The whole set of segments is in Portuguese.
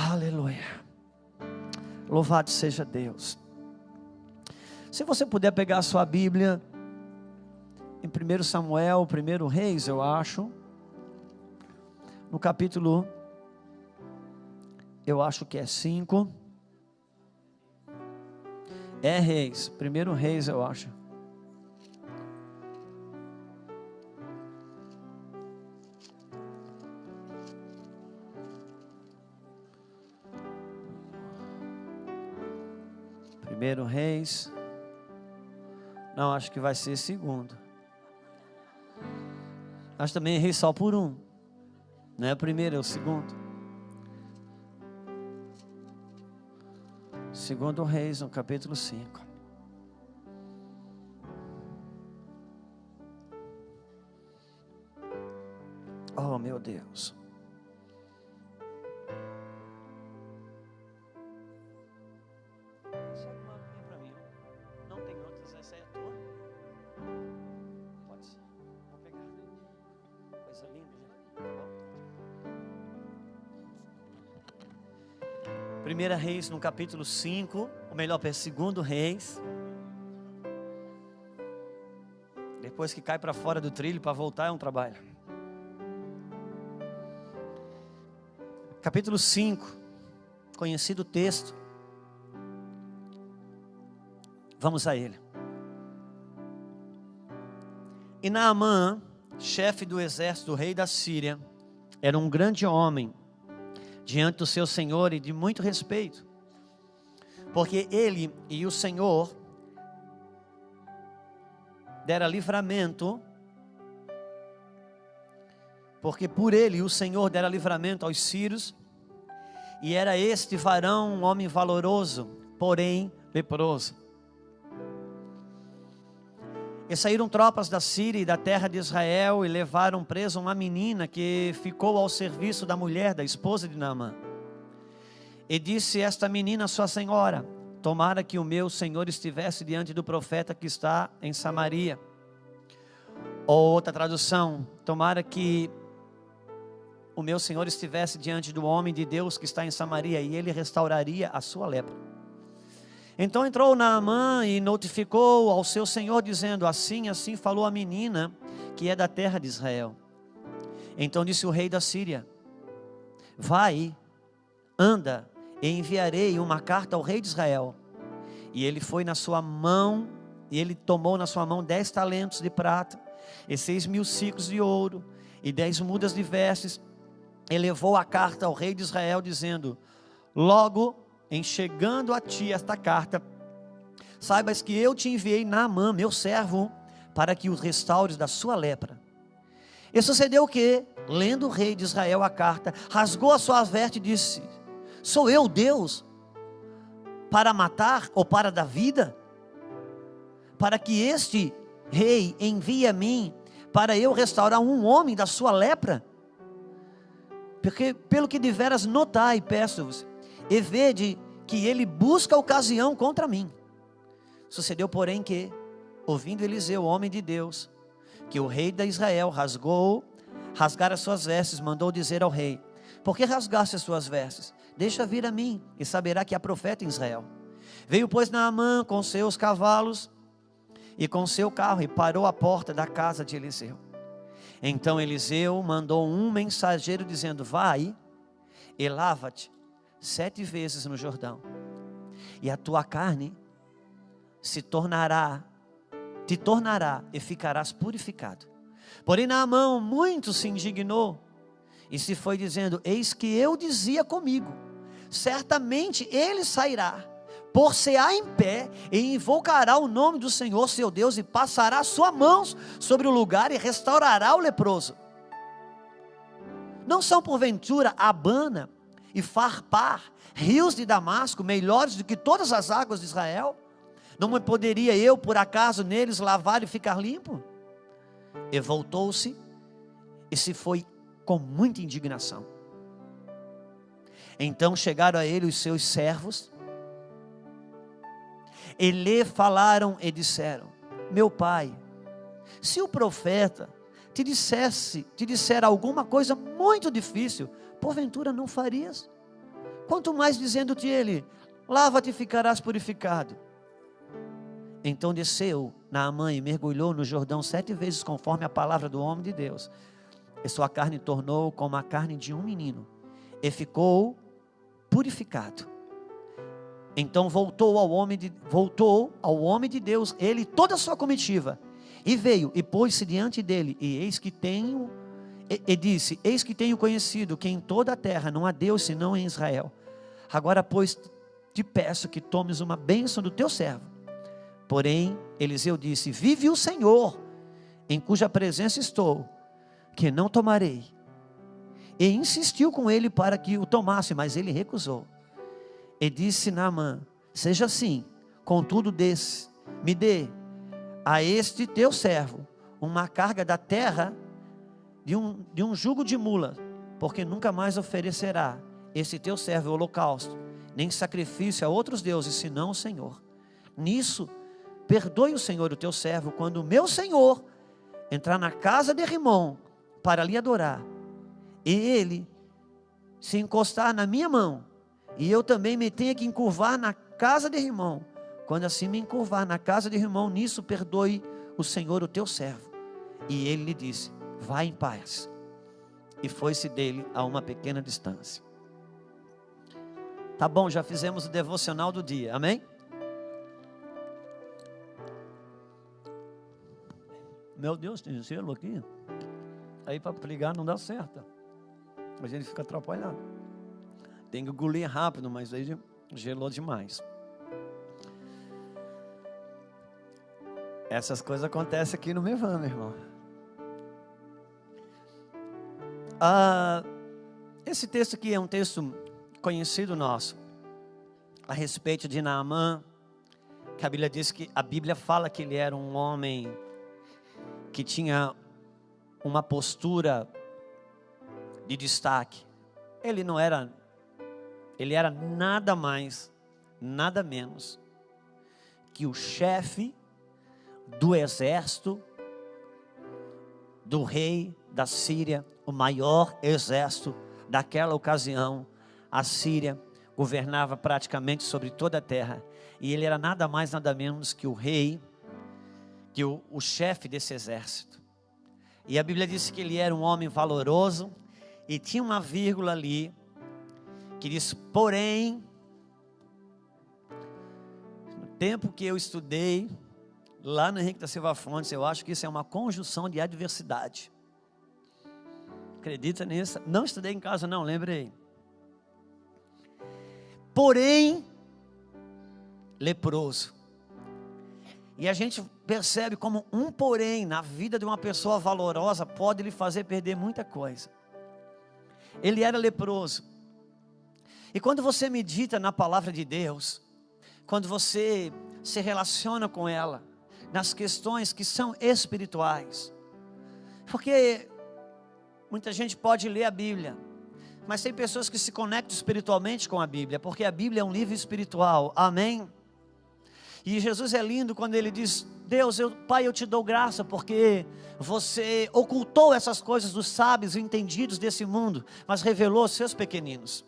Aleluia. Louvado seja Deus. Se você puder pegar a sua Bíblia, em 1 Samuel, 1 Reis, eu acho, no capítulo, eu acho que é 5, é Reis, 1 Reis eu acho. Primeiro Reis, não, acho que vai ser segundo. Acho também errei só por um, não é o primeiro, é o segundo. Segundo Reis, no capítulo 5. Oh, meu Deus. Primeira Reis no capítulo 5, ou melhor, segundo Reis. Depois que cai para fora do trilho, para voltar é um trabalho. Capítulo 5, conhecido texto. Vamos a ele. E Naamã, chefe do exército do rei da Síria, era um grande homem diante do seu Senhor e de muito respeito, porque ele e o Senhor dera livramento, porque por ele o Senhor dera livramento aos sírios, e era este varão um homem valoroso, porém leproso. E saíram tropas da Síria e da terra de Israel e levaram presa uma menina que ficou ao serviço da mulher, da esposa de Naamã. E disse esta menina à sua senhora: tomara que o meu senhor estivesse diante do profeta que está em Samaria. Ou outra tradução: tomara que o meu senhor estivesse diante do homem de Deus que está em Samaria, e ele restauraria a sua lepra. Então entrou Naamã e notificou ao seu senhor, dizendo: assim falou a menina que é da terra de Israel. Então disse o rei da Síria: vai, anda, e enviarei uma carta ao rei de Israel. E ele foi na sua mão, e ele tomou na sua mão 10 talentos de prata, e 6.000 siclos de ouro, e 10 mudas de vestes, e levou a carta ao rei de Israel, dizendo: logo em chegando a ti esta carta, saibas que eu te enviei Naamã, meu servo, para que o restaures da sua lepra. E sucedeu que, lendo o rei de Israel a carta, rasgou a sua veste e disse: sou eu Deus para matar ou para dar vida? Para que este rei envie a mim, para eu restaurar um homem da sua lepra? Porque pelo que deveras notai, peço-vos, e vede que ele busca ocasião contra mim. Sucedeu, porém, que, ouvindo Eliseu, homem de Deus, que o rei de Israel rasgar as suas vestes, mandou dizer ao rei: por que rasgaste as suas vestes? Deixa vir a mim, e saberá que há profeta em Israel. Veio, pois, Naamã com seus cavalos e com seu carro, e parou à porta da casa de Eliseu. Então Eliseu mandou um mensageiro, dizendo: vai e lava-te 7 vezes no Jordão, e a tua carne te tornará e ficarás purificado. Porém Naamã muito se indignou e se foi dizendo: eis que eu dizia comigo, certamente ele sairá, por-se-á em pé e invocará o nome do Senhor seu Deus, e passará suas mãos sobre o lugar e restaurará o leproso. Não são porventura Abana e Farpar, rios de Damasco, melhores do que todas as águas de Israel? Não me poderia eu, por acaso, neles lavar e ficar limpo? E voltou-se e se foi com muita indignação. Então chegaram a ele os seus servos e lhe falaram e disseram: meu pai, se o profeta te disser alguma coisa muito difícil, porventura não farias? Quanto mais dizendo-te ele, lava-te e ficarás purificado. Então desceu Naamã e mergulhou no Jordão 7 vezes, conforme a palavra do homem de Deus. E sua carne tornou como a carne de um menino, e ficou purificado. Então voltou ao homem de Deus, ele e toda a sua comitiva, e veio e pôs-se diante dele, e disse: eis que tenho conhecido que em toda a terra não há Deus senão em Israel. Agora, pois, te peço que tomes uma bênção do teu servo. Porém, Eliseu disse: vive o Senhor, em cuja presença estou, que não tomarei. E insistiu com ele para que o tomasse, mas ele recusou. E disse Naamã: seja assim, contudo me dê a este teu servo uma carga da terra de um jugo de mula, porque nunca mais oferecerá esse teu servo holocausto, nem sacrifício a outros deuses, senão o Senhor. Nisso, perdoe o Senhor o teu servo, quando o meu Senhor entrar na casa de Rimom, para lhe adorar, e ele se encostar na minha mão, e eu também me tenha que encurvar na casa de Rimom, quando assim me encurvar na casa de Rimom, nisso perdoe o Senhor o teu servo. E ele lhe disse: vá em paz. E foi-se dele a uma pequena distância. Tá bom, já fizemos o devocional do dia, amém? Meu Deus, tem gelo aqui. Aí para ligar não dá certo. A gente fica atrapalhado. Tem que engolir rápido, mas aí gelou demais. Essas coisas acontecem aqui no Mevan, meu irmão. Esse texto aqui é um texto conhecido nosso, a respeito de Naamã, que a Bíblia fala que ele era um homem que tinha uma postura de destaque. Ele era nada mais, nada menos que o chefe do exército do rei da Síria, o maior exército daquela ocasião. A Síria governava praticamente sobre toda a terra, e ele era nada mais, nada menos que o rei, que o chefe desse exército. E a Bíblia diz que ele era um homem valoroso, e tinha uma vírgula ali, que diz: porém, no tempo que eu estudei, lá no Henrique da Silva Fontes, eu acho que isso é uma conjunção de adversidade. Acredita nisso? Não estudei em casa não, lembrei. Porém, leproso. E a gente percebe como um porém na vida de uma pessoa valorosa pode lhe fazer perder muita coisa. Ele era leproso. E quando você medita na palavra de Deus, quando você se relaciona com ela, nas questões que são espirituais, porque muita gente pode ler a Bíblia, mas tem pessoas que se conectam espiritualmente com a Bíblia, porque a Bíblia é um livro espiritual, amém? E Jesus é lindo quando ele diz: Deus, Pai, eu te dou graça, porque você ocultou essas coisas dos sábios e entendidos desse mundo, mas revelou aos seus pequeninos.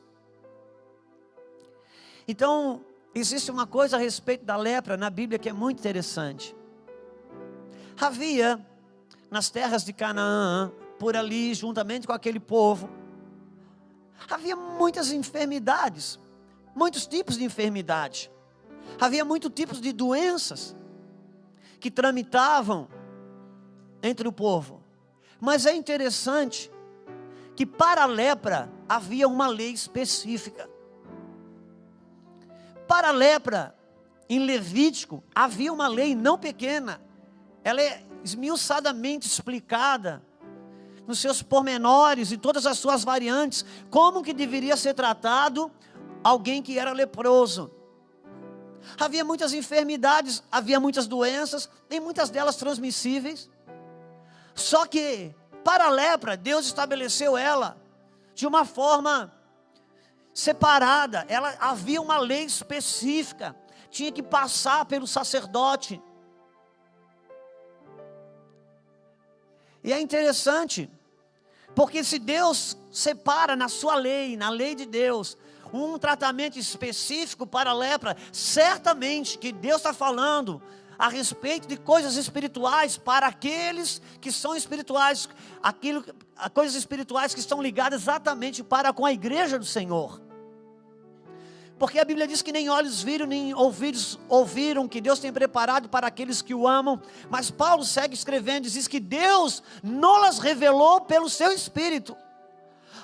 Então, existe uma coisa a respeito da lepra na Bíblia que é muito interessante. Havia nas terras de Canaã, por ali, juntamente com aquele povo, havia muitas enfermidades, muitos tipos de enfermidade. Havia muitos tipos de doenças que tramitavam entre o povo. Mas é interessante que para a lepra havia uma lei específica. Para a lepra, em Levítico, havia uma lei não pequena. Ela é esmiuçadamente explicada nos seus pormenores e todas as suas variantes, como que deveria ser tratado alguém que era leproso. Havia muitas enfermidades, havia muitas doenças, e muitas delas transmissíveis. Só que para a lepra, Deus estabeleceu ela de uma forma separada. Havia uma lei específica, tinha que passar pelo sacerdote. E é interessante, Porque se Deus separa na sua lei, na lei de Deus, um tratamento específico para a lepra, certamente que Deus está falando a respeito de coisas espirituais para aqueles que são espirituais, coisas espirituais que estão ligadas exatamente para com a igreja do Senhor. Porque a Bíblia diz que nem olhos viram, nem ouvidos ouviram que Deus tem preparado para aqueles que o amam. Mas Paulo segue escrevendo e diz que Deus não-las revelou pelo seu Espírito.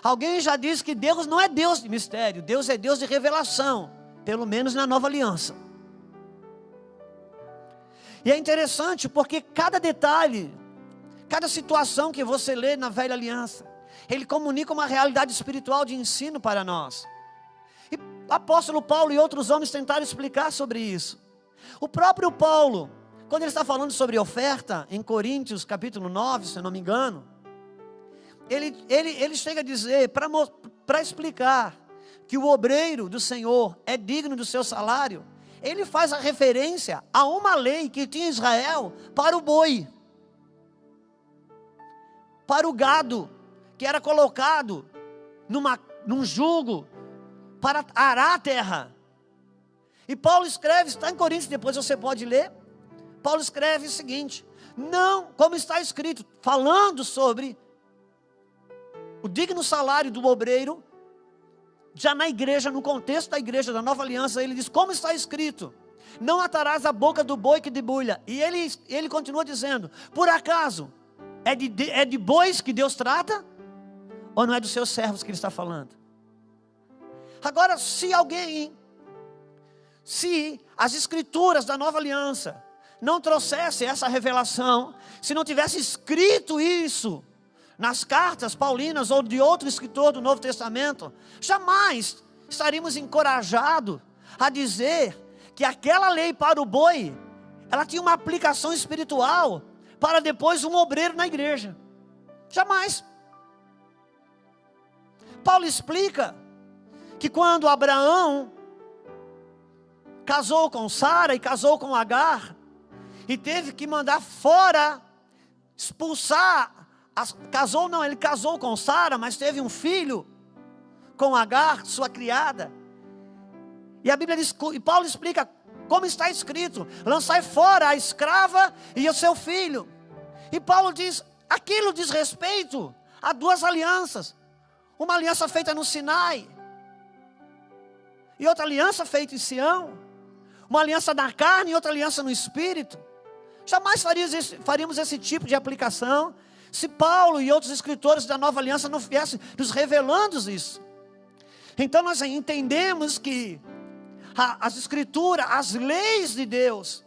Alguém já disse que Deus não é Deus de mistério, Deus é Deus de revelação, pelo menos na Nova Aliança. E é interessante porque cada detalhe, cada situação que você lê na Velha Aliança, ele comunica uma realidade espiritual de ensino para nós. E o apóstolo Paulo e outros homens tentaram explicar sobre isso. O próprio Paulo, quando ele está falando sobre oferta, em Coríntios capítulo 9, se eu não me engano, ele chega a dizer, para explicar que o obreiro do Senhor é digno do seu salário, ele faz a referência a uma lei que tinha Israel para o boi, para o gado, que era colocado num jugo, para arar a terra. E Paulo escreve, está em Coríntios, depois você pode ler. Paulo escreve o seguinte: não, como está escrito, falando sobre o digno salário do obreiro, já na igreja, no contexto da igreja da Nova Aliança, ele diz, como está escrito, não atarás a boca do boi que debulha. E ele continua dizendo, por acaso, é de bois que Deus trata? Ou não é dos seus servos que ele está falando? Agora, se as escrituras da Nova Aliança não trouxessem essa revelação, se não tivesse escrito isso nas cartas paulinas ou de outro escritor do Novo Testamento, jamais estaríamos encorajados a dizer que aquela lei para o boi, ela tinha uma aplicação espiritual para depois um obreiro na igreja. Jamais. Paulo explica que quando Abraão casou com Sara e casou com Agar, e teve que mandar fora, expulsar, ele casou com Sara, mas teve um filho com Agar, sua criada. E a Bíblia diz, e Paulo explica como está escrito, lançai fora a escrava e o seu filho. E Paulo diz, aquilo diz respeito a duas alianças, uma aliança feita no Sinai, e outra aliança feita em Sião, uma aliança na carne e outra aliança no Espírito. Jamais faríamos esse tipo de aplicação se Paulo e outros escritores da Nova Aliança não viessem nos revelando isso. Então nós entendemos que as escrituras, as leis de Deus,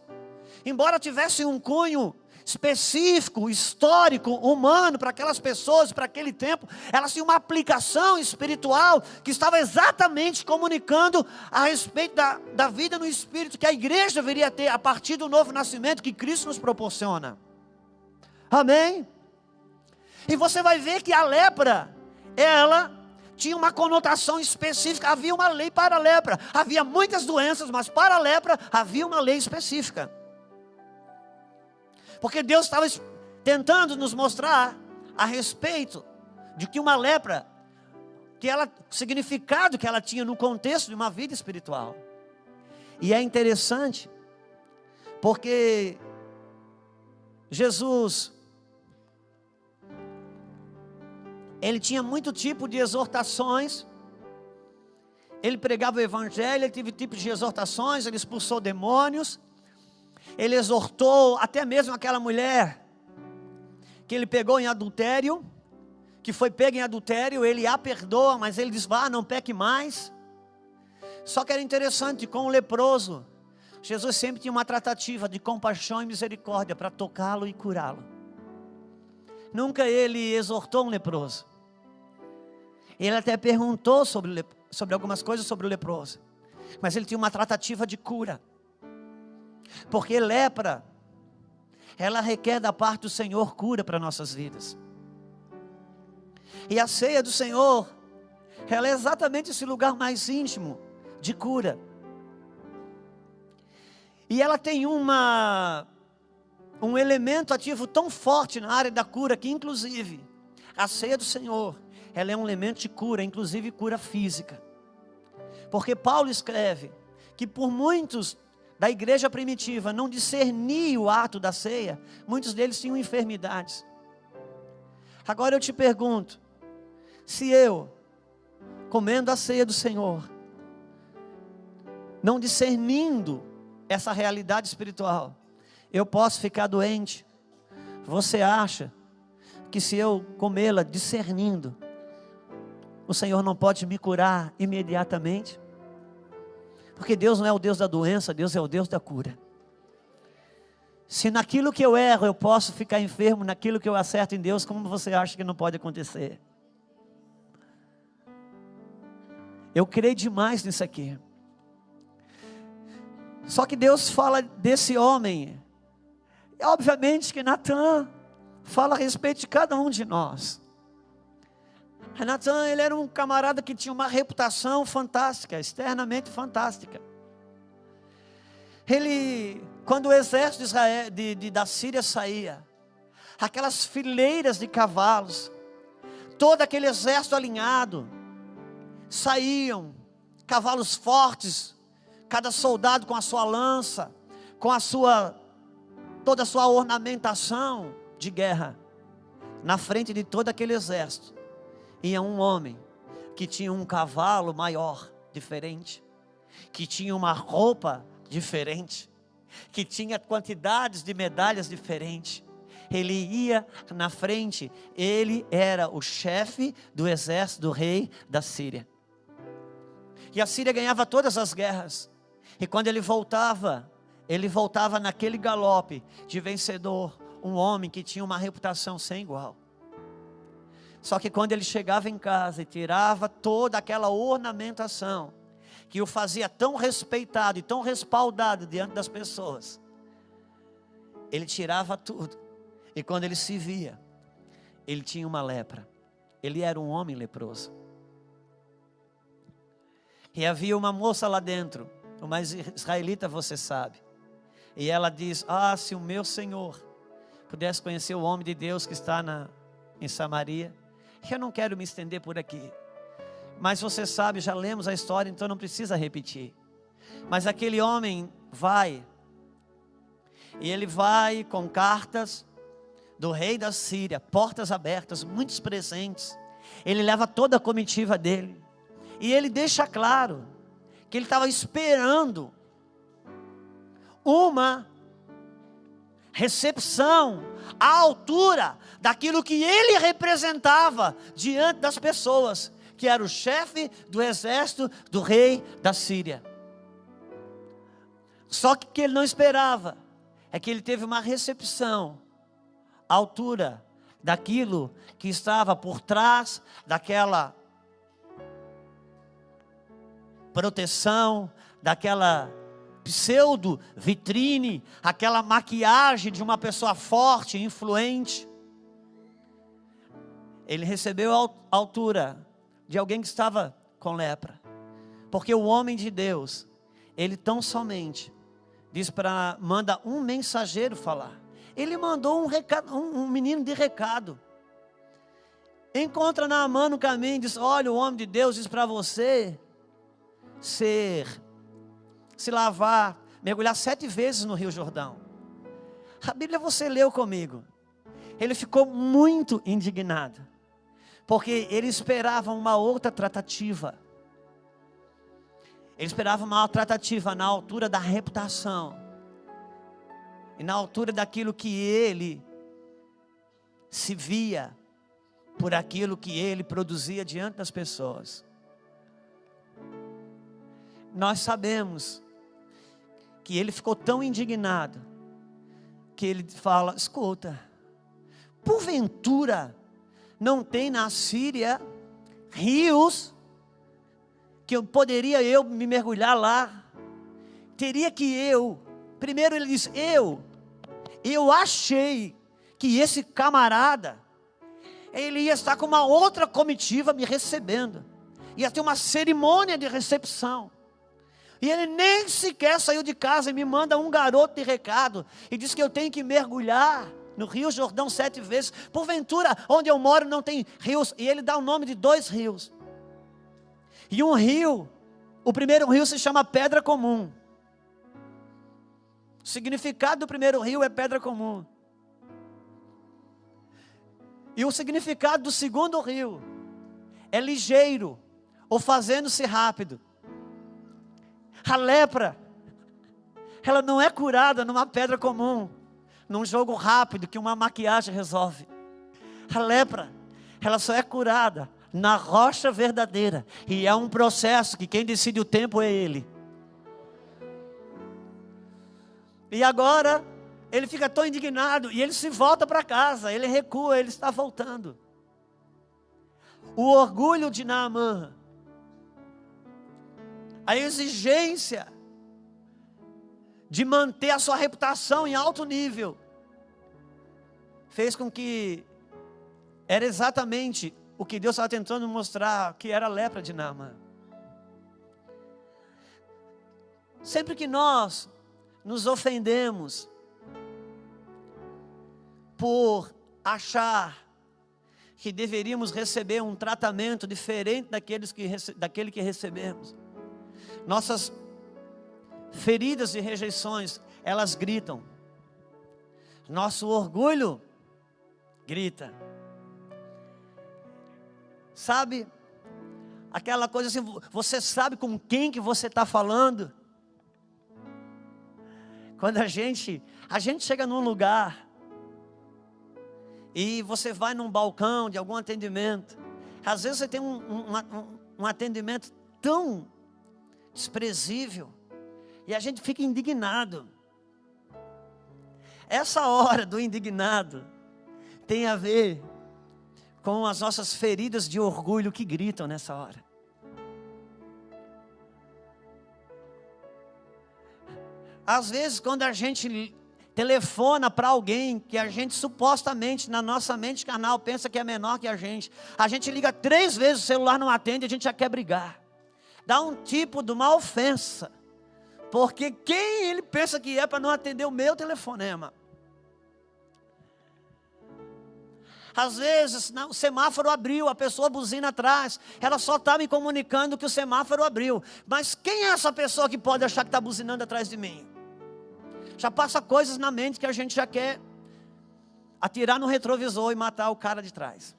embora tivessem um cunho específico, histórico, humano, para aquelas pessoas, para aquele tempo, elas tinham uma aplicação espiritual, que estava exatamente comunicando a respeito da vida no Espírito, que a igreja deveria ter, a partir do novo nascimento, que Cristo nos proporciona. Amém? E você vai ver que a lepra, ela tinha uma conotação específica, havia uma lei para a lepra, havia muitas doenças, mas para a lepra, havia uma lei específica. Porque Deus estava tentando nos mostrar a respeito de que uma lepra, o significado que ela tinha no contexto de uma vida espiritual. E é interessante, porque Jesus, ele tinha muito tipo de exortações, ele pregava o evangelho, ele teve tipos de exortações, ele expulsou demônios, ele exortou até mesmo aquela mulher que ele pegou em adultério, que foi pega em adultério, ele a perdoa, mas ele diz, vá, não peque mais. Só que era interessante, com o leproso, Jesus sempre tinha uma tratativa de compaixão e misericórdia para tocá-lo e curá-lo. Nunca ele exortou um leproso. Ele até perguntou sobre algumas coisas sobre o leproso, mas ele tinha uma tratativa de cura. Porque lepra, ela requer da parte do Senhor cura para nossas vidas. E a ceia do Senhor, ela é exatamente esse lugar mais íntimo de cura. E ela tem um elemento ativo tão forte na área da cura, que inclusive, A ceia do Senhor, ela é um elemento de cura, inclusive cura física. Porque Paulo escreve que por muitos da igreja primitiva não discerniam o ato da ceia, muitos deles tinham enfermidades. Agora eu te pergunto, se eu, comendo a ceia do Senhor, não discernindo essa realidade espiritual, eu posso ficar doente? Você acha que se eu comê-la discernindo, o Senhor não pode me curar imediatamente? Porque Deus não é o Deus da doença, Deus é o Deus da cura. Se naquilo que eu erro eu posso ficar enfermo, naquilo que eu acerto em Deus, como você acha que não pode acontecer? Eu creio demais nisso aqui. Só que Deus fala desse homem. Obviamente que Natan fala a respeito de cada um de nós. Natan, ele era um camarada que tinha uma reputação fantástica, externamente fantástica. Ele, quando o exército de Israel, da Síria saía, aquelas fileiras de cavalos, todo aquele exército alinhado, saíam, cavalos fortes, cada soldado com a sua lança, com toda a sua ornamentação de guerra. Na frente de todo aquele exército, ia um homem que tinha um cavalo maior, diferente, que tinha uma roupa diferente, que tinha quantidades de medalhas diferentes. Ele ia na frente, ele era o chefe do exército do rei da Síria. E a Síria ganhava todas as guerras. E quando ele voltava naquele galope de vencedor, um homem que tinha uma reputação sem igual. Só que quando ele chegava em casa e tirava toda aquela ornamentação, que o fazia tão respeitado e tão respaldado diante das pessoas, ele tirava tudo. E quando ele se via, ele tinha uma lepra. Ele era um homem leproso. E havia uma moça lá dentro, uma israelita, você sabe. E ela diz: se o meu Senhor pudesse conhecer o homem de Deus que está em Samaria. Eu não quero me estender por aqui, mas você sabe, já lemos a história, então não precisa repetir. Mas aquele homem vai, e ele vai com cartas do rei da Síria, portas abertas, muitos presentes. Ele leva toda a comitiva dele, e ele deixa claro que ele estava esperando uma recepção à altura daquilo que ele representava diante das pessoas, que era o chefe do exército do rei da Síria. Só que o que ele não esperava é que ele teve uma recepção à altura daquilo que estava por trás daquela proteção, daquela pseudo vitrine, aquela maquiagem de uma pessoa forte, influente. Ele recebeu a altura de alguém que estava com lepra, porque o homem de Deus, ele tão somente manda um mensageiro falar. Ele mandou um recado, um menino de recado. Encontra Naamã no caminho e diz: olha, o homem de Deus diz para você se lavar, mergulhar 7 vezes no Rio Jordão. A Bíblia você leu comigo. Ele ficou muito indignado, porque ele esperava uma outra tratativa. Ele esperava uma tratativa na altura da reputação, e na altura daquilo que ele se via, por aquilo que ele produzia diante das pessoas. Nós sabemos que ele ficou tão indignado, que ele fala: escuta, porventura não tem na Síria rios, que eu poderia me mergulhar lá? Teria que primeiro ele diz: eu achei que esse camarada, ele ia estar com uma outra comitiva me recebendo, ia ter uma cerimônia de recepção. E ele nem sequer saiu de casa e me manda um garoto de recado e diz que eu tenho que mergulhar no Rio Jordão 7 vezes. Porventura, onde eu moro não tem rios. E ele dá o nome de 2 rios. E um rio, o primeiro rio se chama Pedra Comum. O significado do primeiro rio é pedra comum. E o significado do segundo rio é ligeiro, ou fazendo-se rápido. A lepra, ela não é curada numa pedra comum, num jogo rápido que uma maquiagem resolve. A lepra, ela só é curada na rocha verdadeira. E é um processo que quem decide o tempo é Ele. E agora, ele fica tão indignado, e ele se volta para casa, ele recua, ele está voltando. O orgulho de Naamã, a exigência de manter a sua reputação em alto nível, fez com que era exatamente o que Deus estava tentando mostrar, que era a lepra de Naamã. Sempre que nós nos ofendemos por achar que deveríamos receber um tratamento diferente daquele que recebemos, nossas feridas e rejeições, elas gritam. Nosso orgulho grita. Sabe, aquela coisa assim, você sabe com quem que você está falando? Quando a gente chega num lugar e você vai num balcão de algum atendimento, às vezes você tem um atendimento tão desprezível e a gente fica indignado. Essa hora do indignado tem a ver com as nossas feridas de orgulho que gritam nessa hora. Às vezes, quando a gente telefona para alguém que a gente supostamente, na nossa mente carnal, pensa que é menor que a gente liga 3 vezes, o celular não atende, a gente já quer brigar. Dá um tipo de uma ofensa, porque quem ele pensa que é para não atender o meu telefonema? Às vezes, o semáforo abriu, a pessoa buzina atrás, ela só está me comunicando que o semáforo abriu. Mas quem é essa pessoa que pode achar que está buzinando atrás de mim? Já passa coisas na mente que a gente já quer atirar no retrovisor e matar o cara de trás.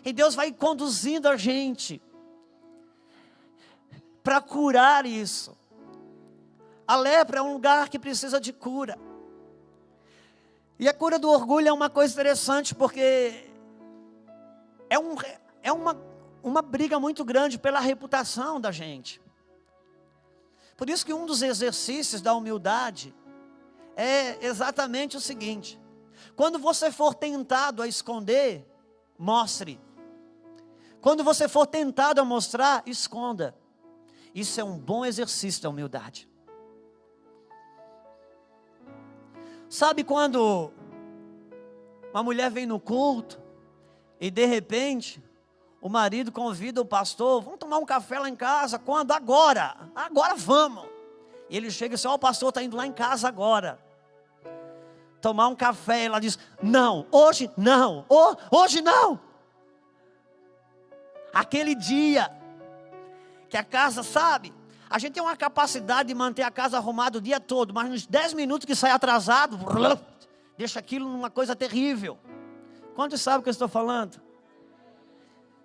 E Deus vai conduzindo a gente para curar isso. A lepra é um lugar que precisa de cura. E a cura do orgulho é uma coisa interessante, porque é uma briga muito grande pela reputação da gente. Por isso que um dos exercícios da humildade é exatamente o seguinte: quando você for tentado a esconder, mostre. Quando você for tentado a mostrar, esconda. Isso é um bom exercício da humildade. Sabe quando uma mulher vem no culto e de repente o marido convida o pastor, vamos tomar um café lá em casa, quando? Agora vamos. E ele chega e diz, o pastor está indo lá em casa agora, tomar um café. Ela diz, não, hoje não, hoje não. Aquele dia que a casa, sabe, a gente tem uma capacidade de manter a casa arrumada o dia todo, mas nos 10 minutos que sai atrasado, deixa aquilo numa coisa terrível. Quantos sabem o que eu estou falando?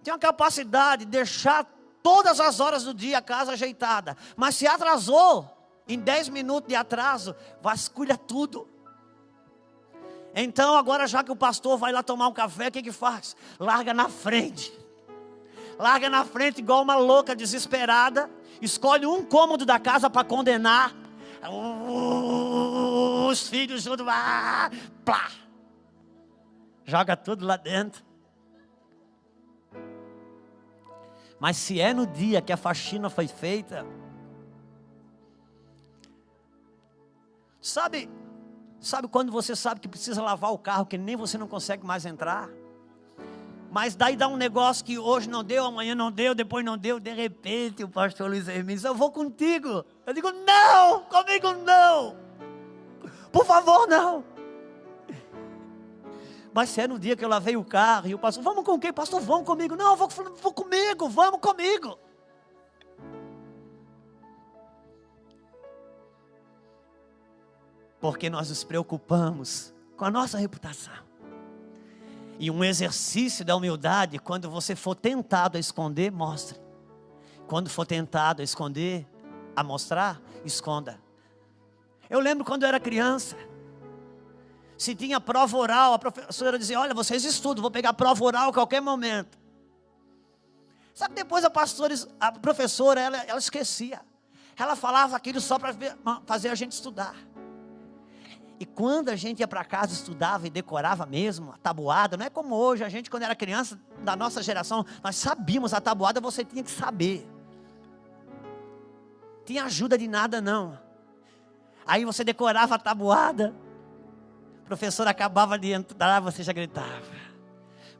Tem uma capacidade de deixar todas as horas do dia a casa ajeitada, mas se atrasou, em 10 minutos de atraso, vasculha tudo. Então agora, já que o pastor vai lá tomar um café, o que faz? Larga na frente igual uma louca desesperada, escolhe um cômodo da casa para condenar os filhos junto, plá, joga tudo lá dentro. Mas se é no dia que a faxina foi feita, sabe quando você sabe que precisa lavar o carro, que nem você não consegue mais entrar? Mas daí dá um negócio que hoje não deu, amanhã não deu, depois não deu. De repente o pastor Luiz Hermínio diz: eu vou contigo. Eu digo: não, comigo não. Por favor, não. Mas se é no dia que eu lavei o carro e o pastor: vamos com quem? Pastor, vamos comigo. Não, eu vou comigo, vamos comigo. Porque nós nos preocupamos com a nossa reputação. E um exercício da humildade: quando você for tentado a esconder, mostre. Quando for tentado a esconder, a mostrar, esconda. Eu lembro quando eu era criança, se tinha prova oral, a professora dizia: olha, vocês estudam, vou pegar prova oral a qualquer momento. Só que depois a professora, ela esquecia. Ela falava aquilo só para fazer a gente estudar. E quando a gente ia para casa, estudava e decorava mesmo a tabuada, não é como hoje, a gente quando era criança, da nossa geração, nós sabíamos a tabuada, você tinha que saber. Tinha ajuda de nada não. Aí você decorava a tabuada, a professora acabava de entrar, você já gritava: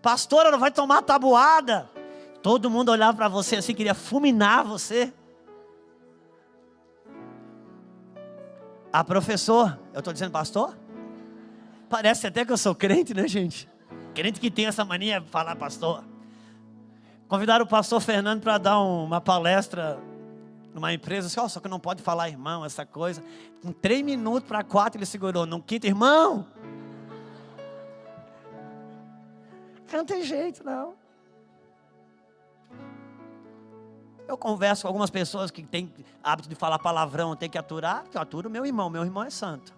pastora, não vai tomar a tabuada? Todo mundo olhava para você assim, queria fulminar você. A professora, eu estou dizendo pastor? Parece até que eu sou crente, né, gente? Crente que tem essa mania de falar pastor. Convidaram o pastor Fernando para dar uma palestra numa empresa. Só que não pode falar irmão, essa coisa. Com 3 minutos para 4 ele segurou. No quinto: irmão. Não tem jeito, não. Eu converso com algumas pessoas que têm hábito de falar palavrão, tem que aturar. Eu aturo meu irmão é santo.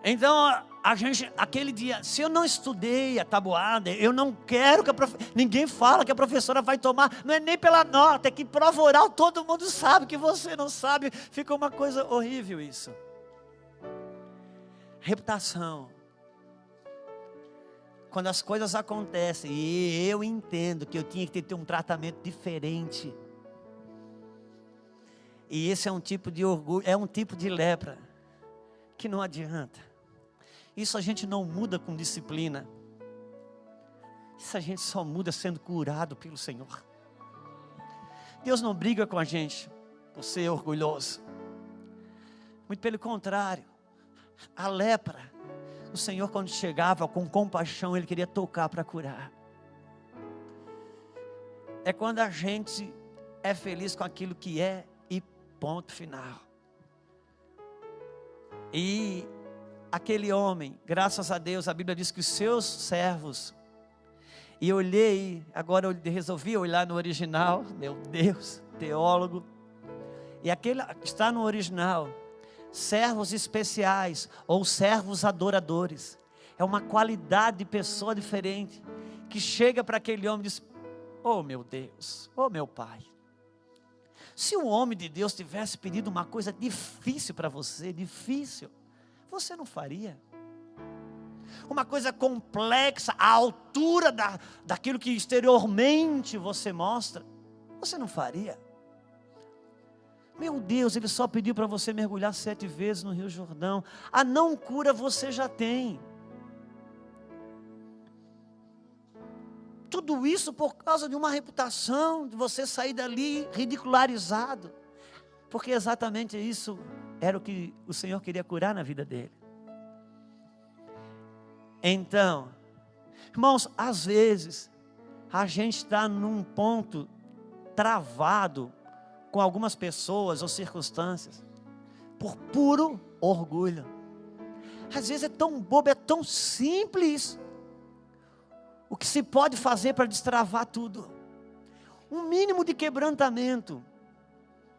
Então, a gente, aquele dia, se eu não estudei a tabuada, eu não quero que ninguém fala que a professora vai tomar, não é nem pela nota, é que prova oral todo mundo sabe, que você não sabe, fica uma coisa horrível isso. Reputação. Quando as coisas acontecem e eu entendo que eu tinha que ter um tratamento diferente. E esse é um tipo de orgulho, é um tipo de lepra que não adianta. Isso a gente não muda com disciplina. Isso a gente só muda sendo curado pelo Senhor. Deus não briga com a gente por ser orgulhoso. Muito pelo contrário. A lepra, o Senhor, quando chegava com compaixão, Ele queria tocar para curar. É quando a gente é feliz com aquilo que é e ponto final. E aquele homem, graças a Deus, a Bíblia diz que os seus servos, e eu olhei, agora eu resolvi olhar no original, meu Deus, teólogo, e aquele está no original, servos especiais ou servos adoradores. É uma qualidade de pessoa diferente que chega para aquele homem e diz: oh meu Deus, oh meu Pai, se o homem de Deus tivesse pedido uma coisa difícil para você, você não faria? Uma coisa complexa, à altura daquilo que exteriormente você mostra, você não faria? Meu Deus, Ele só pediu para você mergulhar 7 vezes no Rio Jordão. A não cura você já tem. Tudo isso por causa de uma reputação, de você sair dali ridicularizado. Porque exatamente isso era o que o Senhor queria curar na vida dele. Então, irmãos, às vezes, a gente está num ponto travado com algumas pessoas ou circunstâncias, por puro orgulho. Às vezes é tão bobo, é tão simples, o que se pode fazer para destravar tudo. Um mínimo de quebrantamento,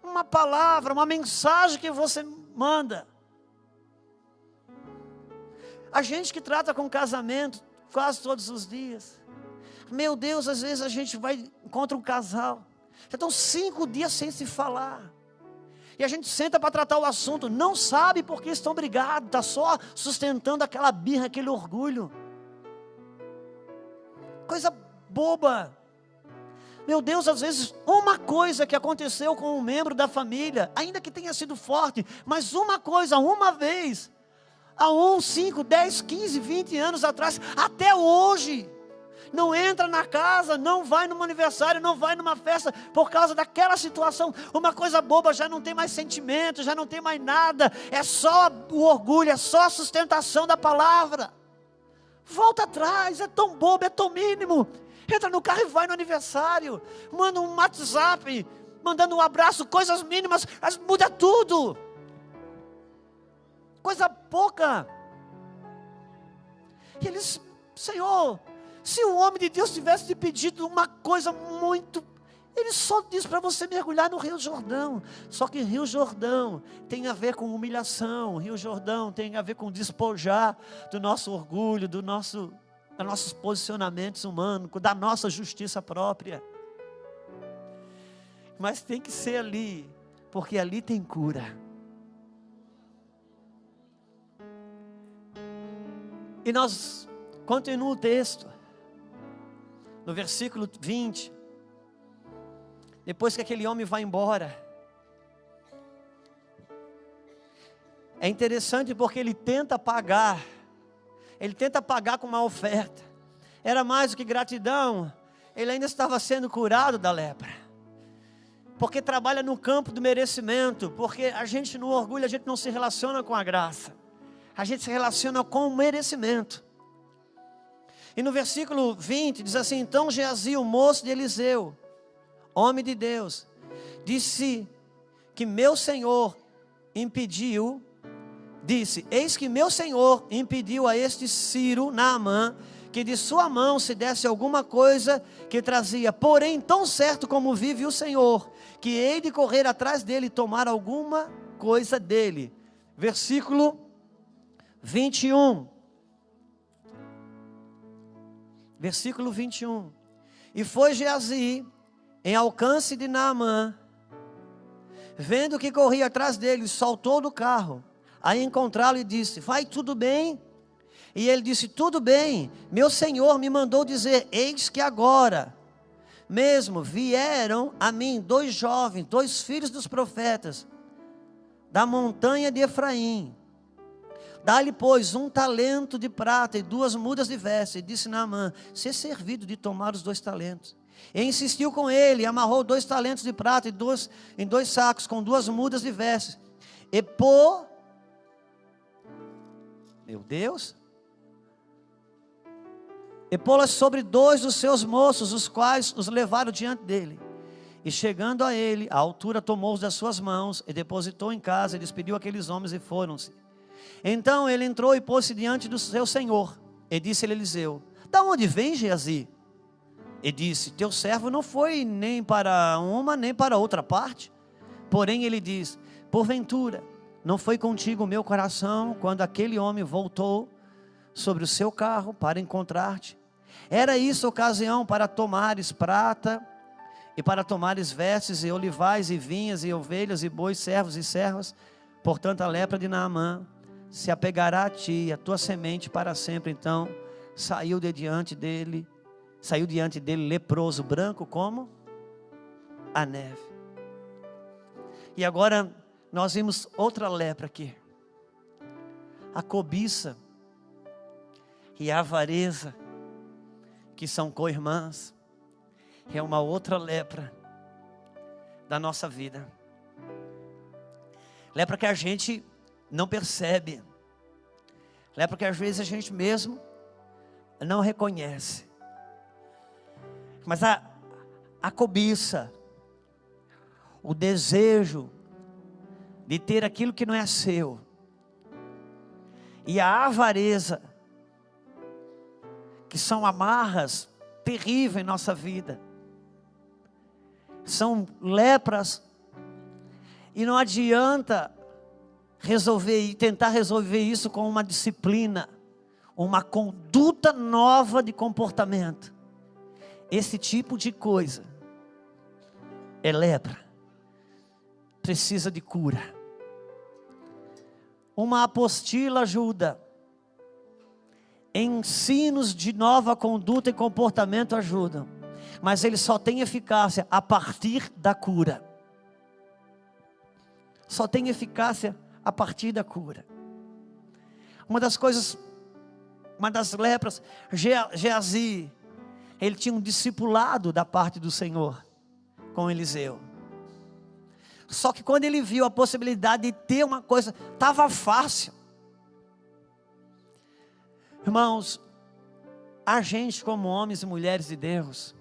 uma palavra, uma mensagem que você manda. A gente que trata com casamento quase todos os dias, meu Deus, às vezes a gente vai, encontra um casal, já estão 5 dias sem se falar, e a gente senta para tratar o assunto, não sabe porque estão brigados, está só sustentando aquela birra, aquele orgulho, coisa boba. Meu Deus, às vezes uma coisa que aconteceu com um membro da família, ainda que tenha sido forte, mas uma coisa, uma vez, há 1, 5, 10, 15, 20 anos atrás, até hoje, não entra na casa, não vai num aniversário, não vai numa festa, por causa daquela situação, uma coisa boba, já não tem mais sentimento, já não tem mais nada, é só o orgulho, é só a sustentação da palavra. Volta atrás, é tão bobo, é tão mínimo. Entra no carro e vai no aniversário, manda um WhatsApp, mandando um abraço, coisas mínimas, mas muda tudo. Coisa pouca. E eles, Senhor, se o homem de Deus tivesse te pedido uma coisa muito, ele só diz para você mergulhar no Rio Jordão. Só que Rio Jordão tem a ver com humilhação, Rio Jordão tem a ver com despojar do nosso orgulho, dos nossos posicionamentos humanos, da nossa justiça própria. Mas tem que ser ali, porque ali tem cura. E nós, continua o texto, no versículo 20, depois que aquele homem vai embora, é interessante porque ele tenta pagar com uma oferta, era mais do que gratidão, ele ainda estava sendo curado da lepra, porque trabalha no campo do merecimento, porque a gente no orgulho, a gente não se relaciona com a graça, a gente se relaciona com o merecimento. E no versículo 20 diz assim: então Geazi, o moço de Eliseu, homem de Deus, disse que meu senhor impediu, eis que meu senhor impediu a este Ciro, Naamã, que de sua mão se desse alguma coisa que trazia, porém tão certo como vive o Senhor, que hei de correr atrás dele e tomar alguma coisa dele. Versículo 21. Versículo 21. E foi Geazi em alcance de Naamã, vendo que corria atrás dele, saltou do carro, a encontrá-lo e disse: vai tudo bem? E ele disse: tudo bem, meu senhor me mandou dizer, eis que agora mesmo vieram a mim 2 jovens, 2 filhos dos profetas, da montanha de Efraim. Dá-lhe, pois, 1 talento de prata e 2 mudas de vestes. E disse Naamã: ser servido de tomar os 2 talentos. E insistiu com ele, e amarrou 2 talentos de prata em 2 sacos, com 2 mudas de vestes. E meu Deus, e pô-las sobre 2 dos seus moços, os quais os levaram diante dele. E chegando a ele, a altura tomou-os das suas mãos, e depositou em casa, e despediu aqueles homens, e foram-se. Então ele entrou e pôs-se diante do seu senhor, e disse-lhe Eliseu: da onde vem Geazi? E disse: teu servo não foi nem para uma, nem para outra parte. Porém ele diz: porventura, não foi contigo o meu coração, quando aquele homem voltou sobre o seu carro para encontrar-te? Era isso ocasião para tomares prata, e para tomares vestes, e olivais, e vinhas, e ovelhas, e bois, servos e servas? Portanto a lepra de Naamã se apegará a ti, a tua semente para sempre. Então saiu diante dele leproso, branco como a neve. E agora nós vimos outra lepra aqui, a cobiça e a avareza, que são co-irmãs. É uma outra lepra da nossa vida, lepra que a gente não percebe, lepra que às vezes a gente mesmo não reconhece. Mas a cobiça, o desejo de ter aquilo que não é seu, e a avareza, que são amarras terríveis em nossa vida, são lepras, e não adianta tentar resolver isso com uma disciplina, uma conduta nova de comportamento. Esse tipo de coisa é lepra, precisa de cura. Uma apostila ajuda, ensinos de nova conduta e comportamento ajudam, mas ele só tem eficácia a partir da cura. Só tem eficácia a partir da cura. Uma das lepras, Geazi, ele tinha um discipulado da parte do Senhor com Eliseu. Só que quando ele viu a possibilidade de ter uma coisa, estava fácil. Irmãos, a gente como homens e mulheres de Deus,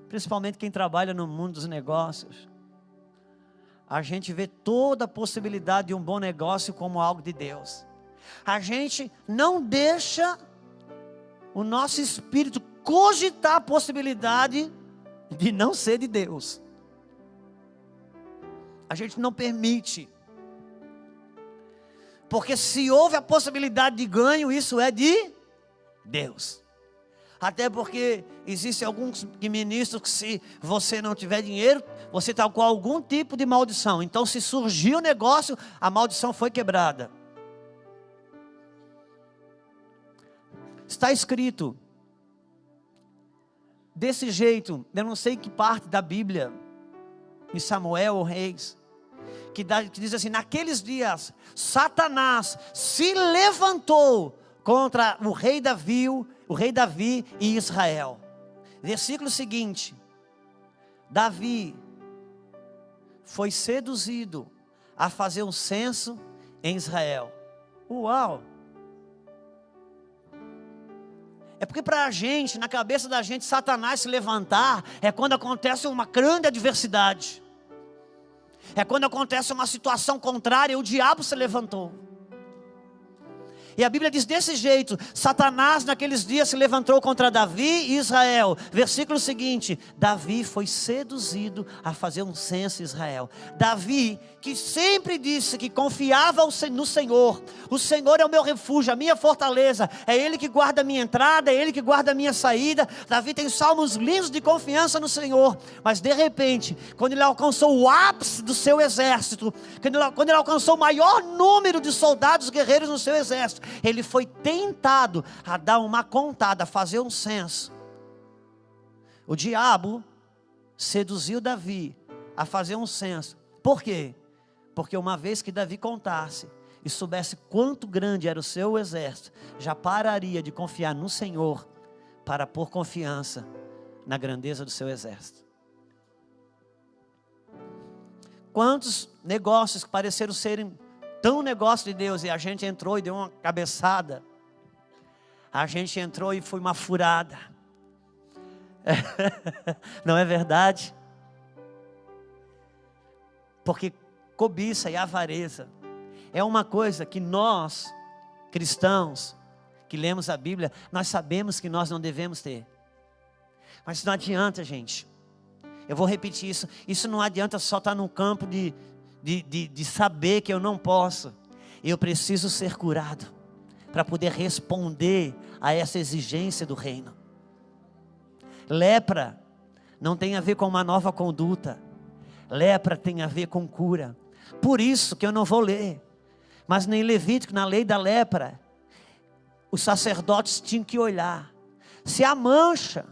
principalmente quem trabalha no mundo dos negócios, a gente vê toda a possibilidade de um bom negócio como algo de Deus. A gente não deixa o nosso espírito cogitar a possibilidade de não ser de Deus. A gente não permite. Porque se houve a possibilidade de ganho, isso é de Deus. Até porque existem alguns ministros que, se você não tiver dinheiro, você está com algum tipo de maldição. Então, se surgiu o negócio, a maldição foi quebrada. Está escrito desse jeito, eu não sei que parte da Bíblia, em Samuel ou Reis, que diz assim: naqueles dias, Satanás se levantou contra o rei Davi e Israel. Versículo seguinte: Davi foi seduzido a fazer um censo em Israel. Uau! É porque para a gente, na cabeça da gente, Satanás se levantar é quando acontece uma grande adversidade. É quando acontece uma situação contrária, o diabo se levantou. E a Bíblia diz desse jeito: Satanás naqueles dias se levantou contra Davi e Israel. Versículo seguinte: Davi foi seduzido a fazer um censo em Israel. Davi, que sempre disse que confiava no Senhor. O Senhor é o meu refúgio, a minha fortaleza. É Ele que guarda a minha entrada, é Ele que guarda a minha saída. Davi tem salmos lindos de confiança no Senhor. Mas de repente, quando ele alcançou o ápice do seu exército, quando ele alcançou o maior número de soldados guerreiros no seu exército, ele foi tentado a dar uma contada, a fazer um censo. O diabo seduziu Davi a fazer um censo. Por quê? Porque uma vez que Davi contasse e soubesse quanto grande era o seu exército, já pararia de confiar no Senhor para pôr confiança na grandeza do seu exército. Quantos negócios que pareceram serem tão negócio de Deus, e a gente entrou e deu uma cabeçada, a gente entrou e foi uma furada. Não é verdade? Porque cobiça e avareza é uma coisa que nós, cristãos, que lemos a Bíblia, nós sabemos que nós não devemos ter. Mas não adianta, gente. Eu vou repetir isso. Isso não adianta só estar no campo de saber que eu não posso. Eu preciso ser curado para poder responder a essa exigência do reino. Lepra não tem a ver com uma nova conduta. Lepra tem a ver com cura. Por isso que eu não vou ler. Mas nem Levítico, na lei da lepra, os sacerdotes tinham que olhar. Se a mancha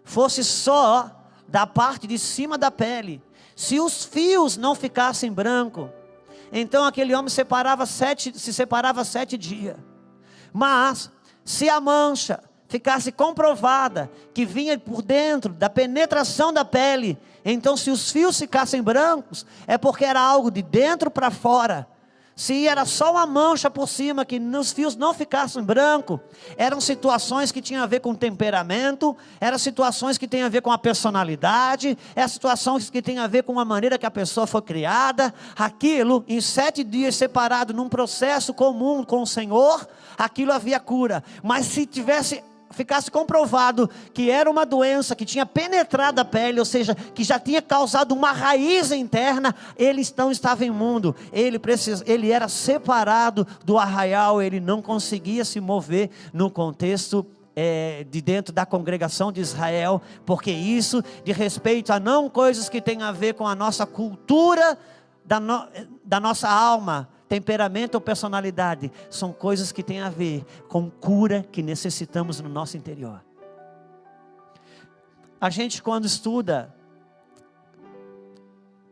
fosse só da parte de cima da pele, se os fios não ficassem brancos, então aquele homem se separava 7 dias. Mas se a mancha ficasse comprovada que vinha por dentro da penetração da pele, então se os fios ficassem brancos, é porque era algo de dentro para fora. Se era só uma mancha por cima, que os fios não ficassem brancos, eram situações que tinham a ver com temperamento, eram situações que tinham a ver com a personalidade, eram situações que tinham a ver com a maneira que a pessoa foi criada. Aquilo, em 7 dias separado num processo comum com o Senhor, aquilo havia cura. Mas se ficasse comprovado que era uma doença que tinha penetrado a pele, ou seja, que já tinha causado uma raiz interna, ele não estava imundo, ele era separado do arraial, ele não conseguia se mover no contexto de dentro da congregação de Israel, porque isso de respeito a não coisas que tem a ver com a nossa cultura, da nossa alma, temperamento ou personalidade, são coisas que têm a ver com cura que necessitamos no nosso interior. A gente, quando estuda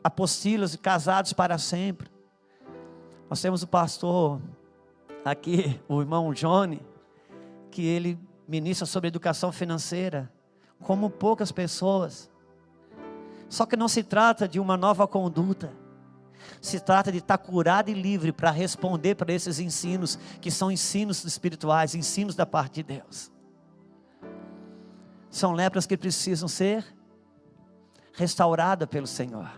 apostilas e casados para sempre, nós temos o pastor aqui o irmão Johnny, que ele ministra sobre educação financeira, como poucas pessoas. Só que não se trata de uma nova conduta, se trata de estar curado e livre para responder para esses ensinos, que são ensinos espirituais, ensinos da parte de Deus. São lepras que precisam ser restauradas pelo Senhor.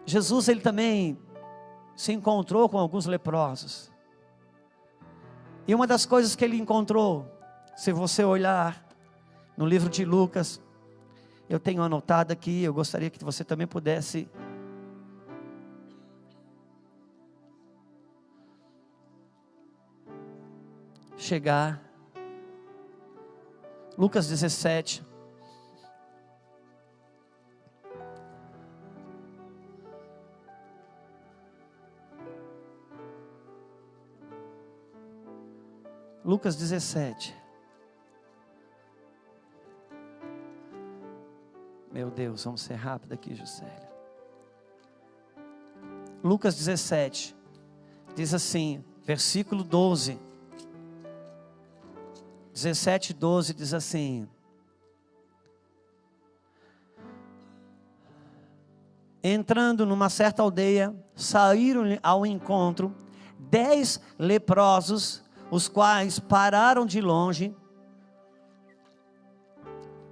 Jesus, ele também se encontrou com alguns leprosos. E uma das coisas que ele encontrou, se você olhar no livro de Lucas, eu tenho anotado aqui, eu gostaria que você também pudesse chegar. Lucas 17. Lucas 17. Meu Deus, vamos ser rápido aqui, Juscelia. Lucas 17. Diz assim, versículo 12. 17, 12 diz assim: entrando numa certa aldeia, saíram ao encontro 10 leprosos, os quais pararam de longe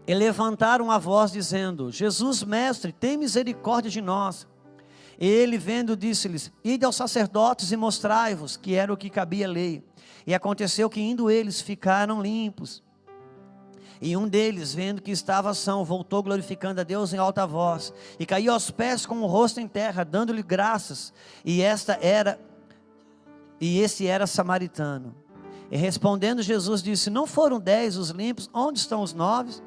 e levantaram a voz dizendo: Jesus, mestre, tem misericórdia de nós. E ele, vendo, disse-lhes: ide aos sacerdotes e mostrai-vos, que era o que cabia a lei. E aconteceu que, indo eles, ficaram limpos. E um deles, vendo que estava são, voltou glorificando a Deus em alta voz, e caiu aos pés com o rosto em terra, dando-lhe graças. E esse era samaritano. E respondendo Jesus disse: não foram 10 os limpos? Onde estão os 9?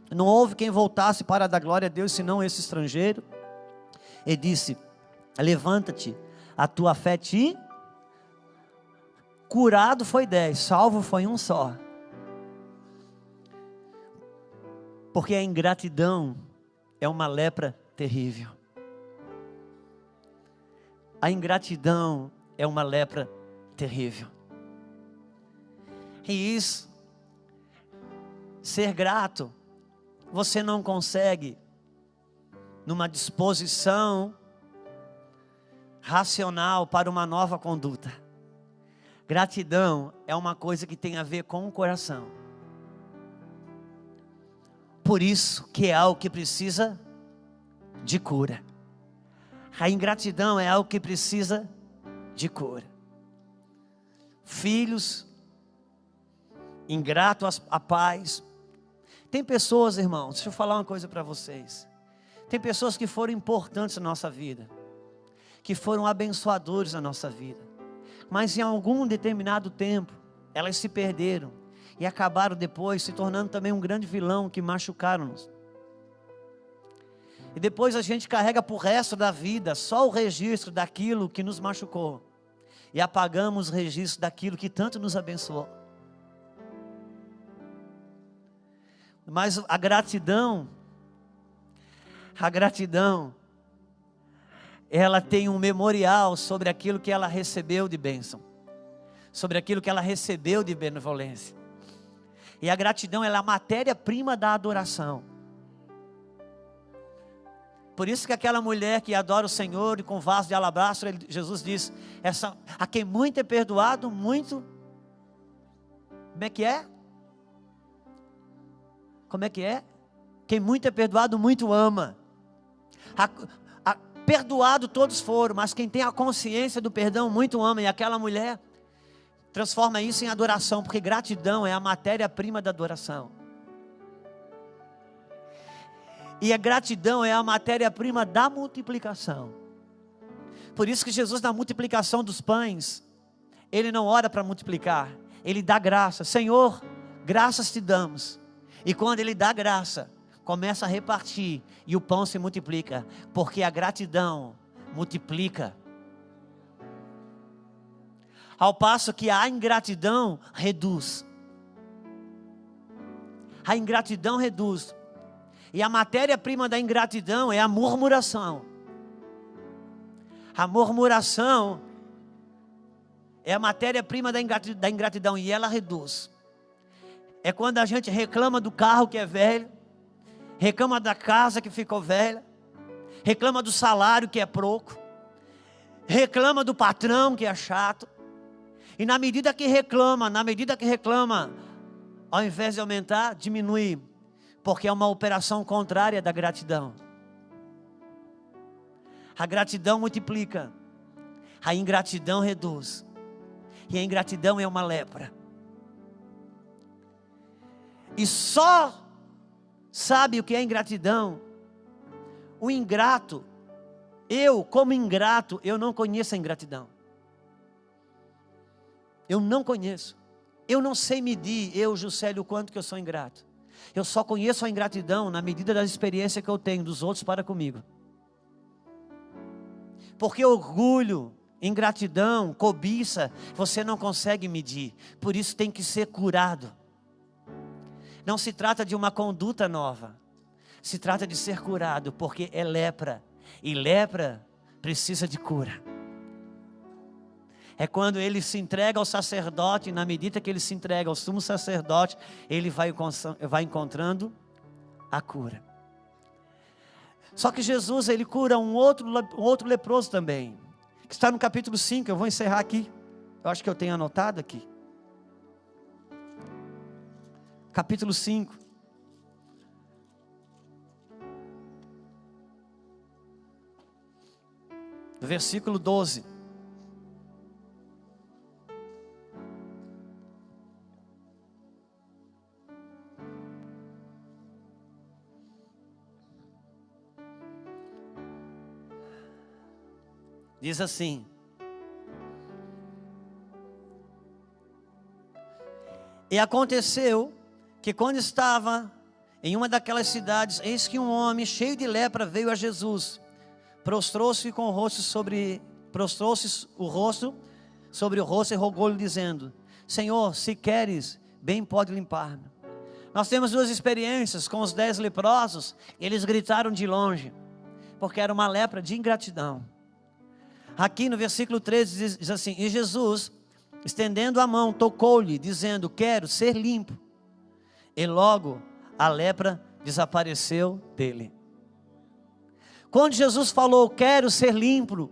Não houve quem voltasse para dar glória a Deus, senão esse estrangeiro. E disse: levanta-te, a tua fé te... Curado foi 10, salvo foi um só. Porque a ingratidão é uma lepra terrível. A ingratidão é uma lepra terrível. E isso, ser grato, você não consegue numa disposição racional para uma nova conduta. Gratidão é uma coisa que tem a ver com o coração. Por isso que é algo que precisa de cura. A ingratidão é algo que precisa de cura. Filhos ingratos a pais. Tem pessoas, irmãos, deixa eu falar uma coisa para vocês. Tem pessoas que foram importantes na nossa vida, que foram abençoadores na nossa vida, mas em algum determinado tempo elas se perderam e acabaram depois se tornando também um grande vilão, que machucaram-nos. E depois a gente carrega para o resto da vida só o registro daquilo que nos machucou, e apagamos o registro daquilo que tanto nos abençoou. Mas a gratidão, ela tem um memorial sobre aquilo que ela recebeu de bênção, sobre aquilo que ela recebeu de benevolência. E a gratidão, ela é a matéria-prima da adoração. Por isso que aquela mulher que adora o Senhor e com vaso de alabastro, Jesus diz: a quem muito é perdoado, muito... Como é que é? Como é que é? Quem muito é perdoado, muito ama. Perdoado todos foram, mas quem tem a consciência do perdão, muito ama. E aquela mulher transforma isso em adoração, porque gratidão é a matéria-prima da adoração. E a gratidão é a matéria-prima da multiplicação. Por isso que Jesus, na multiplicação dos pães, Ele não ora para multiplicar, Ele dá graça. Senhor, graças te damos. E quando Ele dá graça, começa a repartir e o pão se multiplica, porque a gratidão multiplica. Ao passo que a ingratidão reduz. A ingratidão reduz. E a matéria-prima da ingratidão é a murmuração. A murmuração é a matéria-prima da ingratidão e ela reduz. É quando a gente reclama do carro que é velho, reclama da casa que ficou velha, reclama do salário que é pouco, reclama do patrão que é chato. E na medida que reclama, ao invés de aumentar, diminui, porque é uma operação contrária da gratidão. A gratidão multiplica, a ingratidão reduz, e a ingratidão é uma lepra. E só sabe o que é ingratidão o ingrato. Eu, como ingrato, eu não conheço a ingratidão. Eu não conheço. Eu não sei medir, Juscelio, o quanto que eu sou ingrato. Eu só conheço a ingratidão na medida da experiência que eu tenho dos outros para comigo. Porque orgulho, ingratidão, cobiça, você não consegue medir. Por isso tem que ser curado. Não se trata de uma conduta nova. Se trata de ser curado, porque é lepra. E lepra precisa de cura. É quando ele se entrega ao sacerdote, e na medida que ele se entrega ao sumo sacerdote, ele vai encontrando a cura. Só que Jesus, ele cura um outro leproso também, que está no capítulo 5, eu vou encerrar aqui. Eu acho que eu tenho anotado aqui. Capítulo 5. Versículo 12. Diz assim: e aconteceu que quando estava em uma daquelas cidades, eis que um homem cheio de lepra veio a Jesus, prostrou-se o rosto sobre o rosto e rogou-lhe dizendo: Senhor, se queres, bem pode limpar-me. Nós temos duas experiências com os 10 leprosos. Eles gritaram de longe, porque era uma lepra de ingratidão. Aqui no versículo 13 diz assim: e Jesus, estendendo a mão, tocou-lhe, dizendo: quero ser limpo. E logo a lepra desapareceu dele. Quando Jesus falou: quero ser limpo,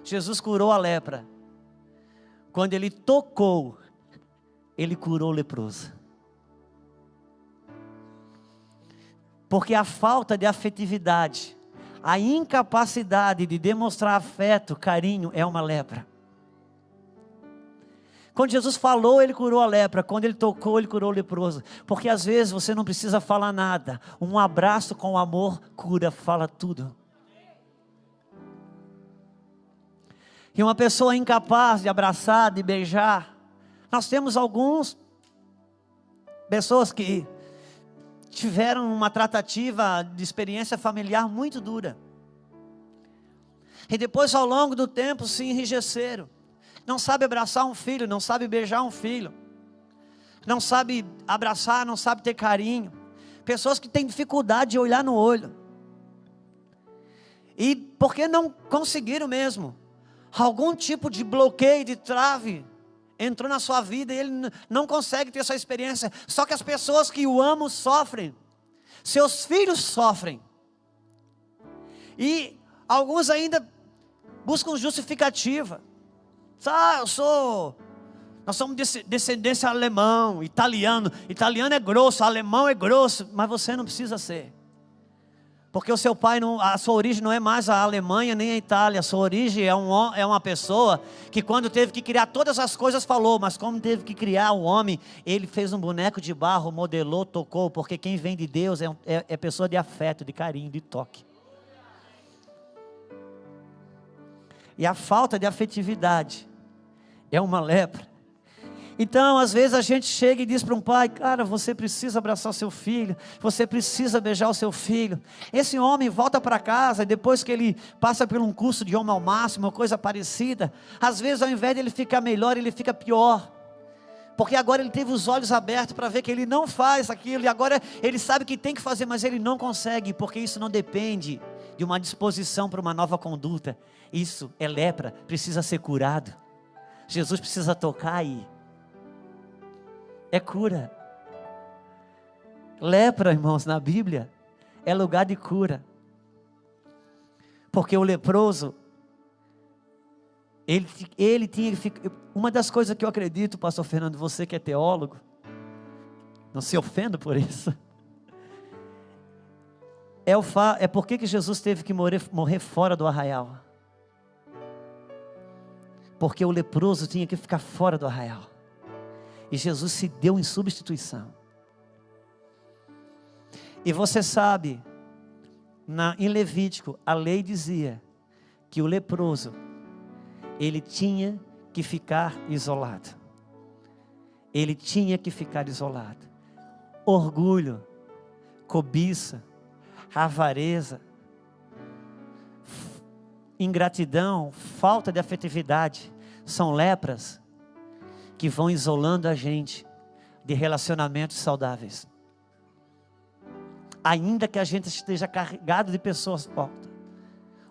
Jesus curou a lepra. Quando ele tocou, ele curou o leproso. Porque a falta de afetividade, a incapacidade de demonstrar afeto, carinho, é uma lepra. Quando Jesus falou, ele curou a lepra. Quando ele tocou, ele curou o leproso. Porque às vezes você não precisa falar nada. Um abraço com amor cura, fala tudo. E uma pessoa incapaz de abraçar, de beijar. Nós temos algumas pessoas que tiveram uma tratativa de experiência familiar muito dura. E depois, ao longo do tempo, se enrijeceram. Não sabe abraçar um filho, não sabe beijar um filho. Não sabe abraçar, não sabe ter carinho. Pessoas que têm dificuldade de olhar no olho. E porque não conseguiram mesmo. Algum tipo de bloqueio, de trave entrou na sua vida e ele não consegue ter essa experiência. Só que as pessoas que o amam sofrem. Seus filhos sofrem. E alguns ainda buscam justificativa. Nós somos descendência alemão, italiano. Italiano é grosso, alemão é grosso. Mas você não precisa ser. Porque o seu pai, a sua origem não é mais a Alemanha nem a Itália. A sua origem é uma pessoa que quando teve que criar todas as coisas falou. Mas como teve que criar o homem, ele fez um boneco de barro, modelou, tocou. Porque quem vem de Deus é pessoa de afeto, de carinho, de toque. E a falta de afetividade é uma lepra. Então, às vezes a gente chega e diz para um pai: cara, você precisa abraçar o seu filho, você precisa beijar o seu filho. Esse homem volta para casa, e depois que ele passa por um curso de homem ao máximo, uma coisa parecida, às vezes ao invés de ele ficar melhor, ele fica pior. Porque agora ele teve os olhos abertos para ver que ele não faz aquilo, e agora ele sabe que tem que fazer, mas ele não consegue, porque isso não depende de uma disposição para uma nova conduta. Isso é lepra, precisa ser curado. Jesus precisa tocar aí. É cura. Lepra, irmãos, na Bíblia, é lugar de cura. Porque o leproso, ele tinha que ficar. Uma das coisas que eu acredito, pastor Fernando, você que é teólogo, não se ofenda por isso, é porque que Jesus teve que morrer fora do arraial. Porque o leproso tinha que ficar fora do arraial. E Jesus se deu em substituição. E você sabe, em Levítico, a lei dizia que o leproso, ele tinha que ficar isolado. Ele tinha que ficar isolado. Orgulho, cobiça, avareza, ingratidão, falta de afetividade, são lepras que vão isolando a gente de relacionamentos saudáveis. Ainda que a gente esteja carregado de pessoas fortes.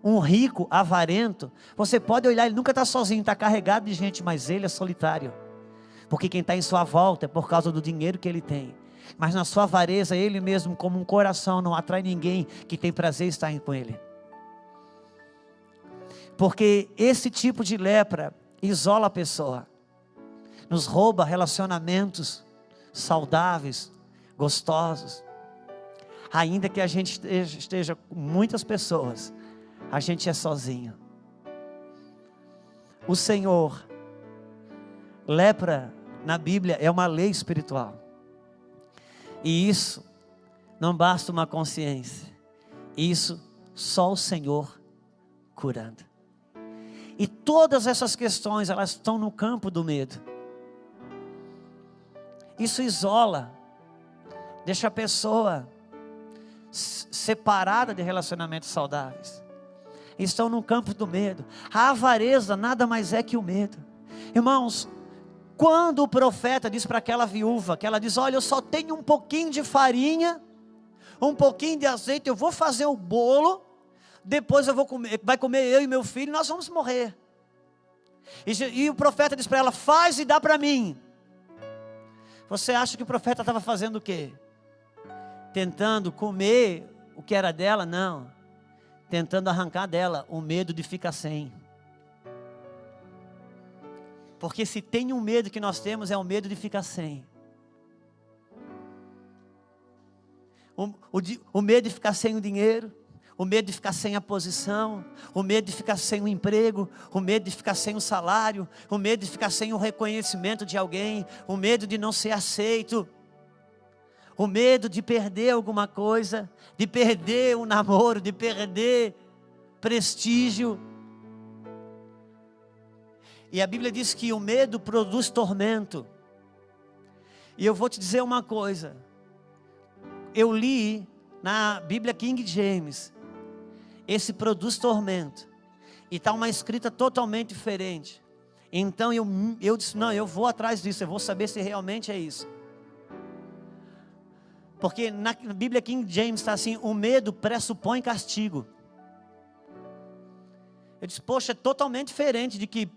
Um rico, avarento, você pode olhar, ele nunca está sozinho, está carregado de gente, mas ele é solitário. Porque quem está em sua volta é por causa do dinheiro que ele tem. Mas na sua avareza, ele mesmo, como um coração, não atrai ninguém que tem prazer em estar com ele. Porque esse tipo de lepra isola a pessoa, nos rouba relacionamentos saudáveis, gostosos. Ainda que a gente esteja com muitas pessoas, a gente é sozinho. O Senhor, lepra na Bíblia é uma lei espiritual. E isso não basta uma consciência. Isso só o Senhor curando. E todas essas questões, elas estão no campo do medo. Isso isola, deixa a pessoa separada de relacionamentos saudáveis. Estão no campo do medo. A avareza nada mais é que o medo. Irmãos, quando o profeta diz para aquela viúva, que ela diz, olha, eu só tenho um pouquinho de farinha, um pouquinho de azeite, eu vou fazer o bolo, depois eu vou comer, vai comer eu e meu filho, nós vamos morrer. E o profeta diz para ela, faz e dá para mim. Você acha que o profeta estava fazendo o quê? Tentando comer o que era dela? Não. Tentando arrancar dela o medo de ficar sem. Porque se tem um medo que nós temos, é o medo de ficar sem. O medo de ficar sem o dinheiro, o medo de ficar sem a posição, o medo de ficar sem o emprego, o medo de ficar sem o salário, o medo de ficar sem o reconhecimento de alguém, o medo de não ser aceito, o medo de perder alguma coisa, de perder um namoro, de perder prestígio. E a Bíblia diz que o medo produz tormento. E eu vou te dizer uma coisa. Eu li na Bíblia King James, esse produz tormento. E está uma escrita totalmente diferente. Então eu disse, não, eu vou atrás disso, eu vou saber se realmente é isso. Porque na Bíblia King James está assim, o medo pressupõe castigo. Eu disse, poxa, é totalmente diferente de que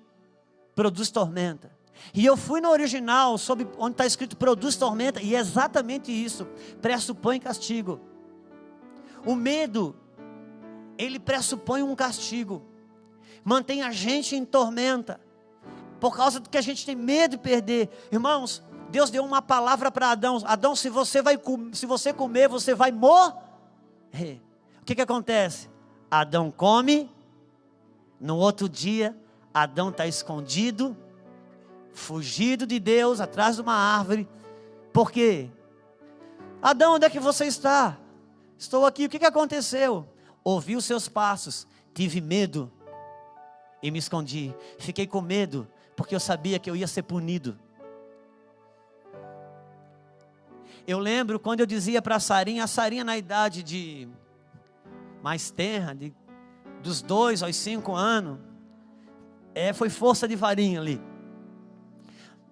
produz tormenta. E eu fui no original, onde está escrito produz tormenta, e é exatamente isso, pressupõe castigo. O medo, ele pressupõe um castigo, mantém a gente em tormenta, por causa do que a gente tem medo de perder. Irmãos, Deus deu uma palavra para Adão, Adão, se você comer, você vai morrer. O que acontece? Adão come, no outro dia, Adão está escondido, fugido de Deus, atrás de uma árvore. Por quê? Adão, onde é que você está? Estou aqui, o que aconteceu? Ouvi os seus passos, tive medo e me escondi. Fiquei com medo, porque eu sabia que eu ia ser punido. Eu lembro quando eu dizia para a Sarinha na idade de mais tenra, dos 2 aos 5 anos, foi força de varinha ali.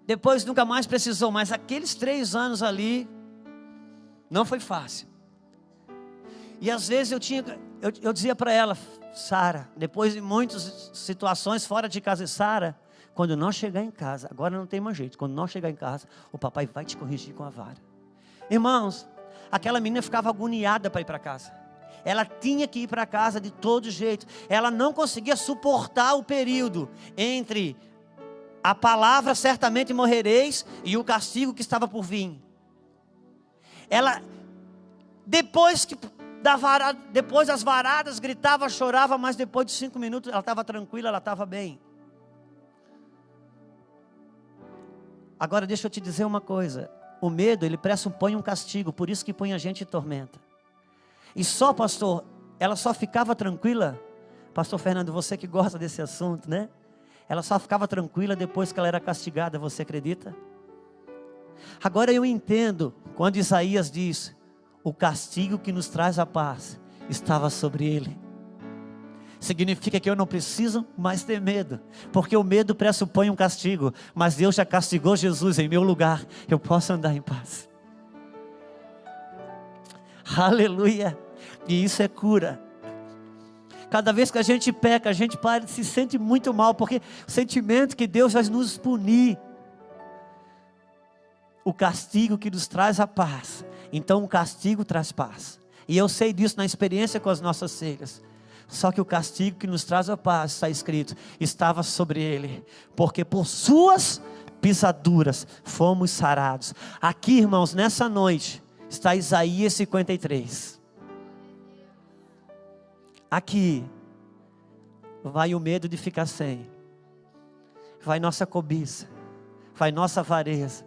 Depois nunca mais precisou, mas aqueles 3 anos ali, não foi fácil. E às vezes eu dizia para ela: Sara, depois de muitas situações fora de casa, Sara, quando nós chegar em casa, agora não tem mais jeito, quando nós chegar em casa, o papai vai te corrigir com a vara. Irmãos, aquela menina ficava agoniada para ir para casa. Ela tinha que ir para casa de todo jeito. Ela não conseguia suportar o período entre a palavra certamente morrereis e o castigo que estava por vir. Ela, depois das varadas, gritava, chorava, mas depois de 5 minutos ela estava tranquila, ela estava bem. Agora deixa eu te dizer uma coisa. O medo, ele pressupõe um castigo, por isso que põe a gente em tormenta. E só, pastor, ela só ficava tranquila, pastor Fernando, você que gosta desse assunto, né? Ela só ficava tranquila depois que ela era castigada, você acredita? Agora eu entendo, quando Isaías diz, o castigo que nos traz a paz, estava sobre ele. Significa que eu não preciso mais ter medo, porque o medo pressupõe um castigo, mas Deus já castigou Jesus em meu lugar, eu posso andar em paz. Aleluia, e isso é cura. Cada vez que a gente peca, a gente se sente muito mal, porque o sentimento que Deus vai nos punir, o castigo que nos traz a paz, então o castigo traz paz, e eu sei disso na experiência com as nossas cegas. Só que o castigo que nos traz a paz, está escrito, estava sobre ele, porque por suas pisaduras fomos sarados. Aqui, irmãos, nessa noite está Isaías 53. Aqui vai o medo de ficar sem, vai nossa cobiça, vai nossa avareza,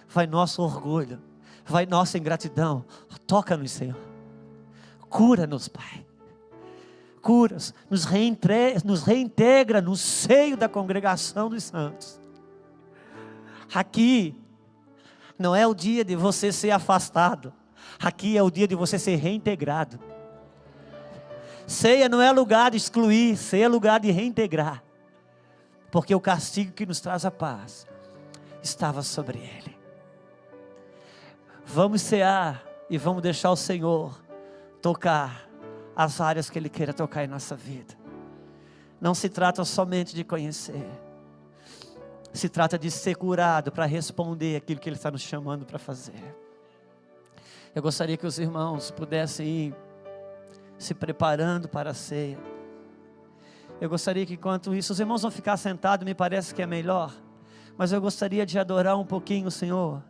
vai nosso orgulho, vai nossa ingratidão. Toca-nos, Senhor, cura-nos, Pai. Curas, nos reintegra no seio da congregação dos santos. Aqui não é o dia de você ser afastado, aqui é o dia de você ser reintegrado. Ceia não é lugar de excluir, ceia é lugar de reintegrar, porque o castigo que nos traz a paz estava sobre ele. Vamos cear e vamos deixar o Senhor tocar as áreas que Ele queira tocar em nossa vida. Não se trata somente de conhecer, se trata de ser curado para responder aquilo que Ele está nos chamando para fazer. Eu gostaria que os irmãos pudessem ir se preparando para a ceia. Eu gostaria que enquanto isso, os irmãos vão ficar sentados, me parece que é melhor, mas eu gostaria de adorar um pouquinho o Senhor.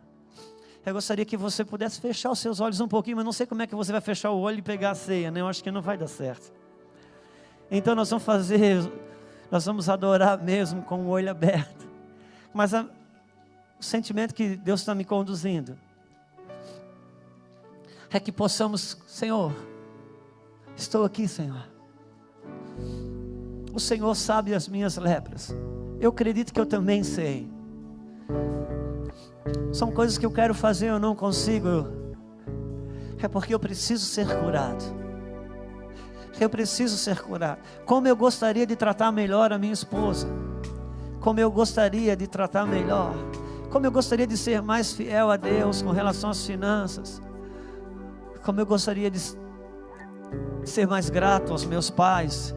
Eu gostaria que você pudesse fechar os seus olhos um pouquinho, mas não sei como é que você vai fechar o olho e pegar a ceia, né? Eu acho que não vai dar certo. Então nós vamos adorar mesmo com o olho aberto. Mas o sentimento que Deus está me conduzindo é que possamos, Senhor, estou aqui, Senhor. O Senhor sabe as minhas lepras. Eu acredito que eu também sei. São coisas que eu quero fazer, eu não consigo. É porque eu preciso ser curado. Eu preciso ser curado. Como eu gostaria de tratar melhor a minha esposa. Como eu gostaria de tratar melhor. Como eu gostaria de ser mais fiel a Deus com relação às finanças. Como eu gostaria de ser mais grato aos meus pais.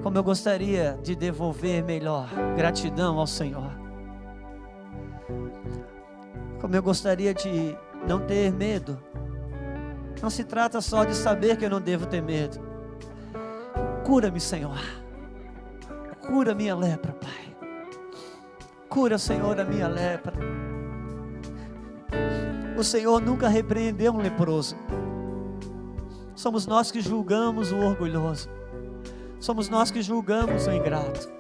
Como eu gostaria de devolver melhor gratidão ao Senhor. Como eu gostaria de não ter medo. Não se trata só de saber que eu não devo ter medo. Cura-me, Senhor. Cura minha lepra, Pai. Cura, Senhor, a minha lepra. O Senhor nunca repreendeu um leproso. Somos nós que julgamos o orgulhoso. Somos nós que julgamos o ingrato.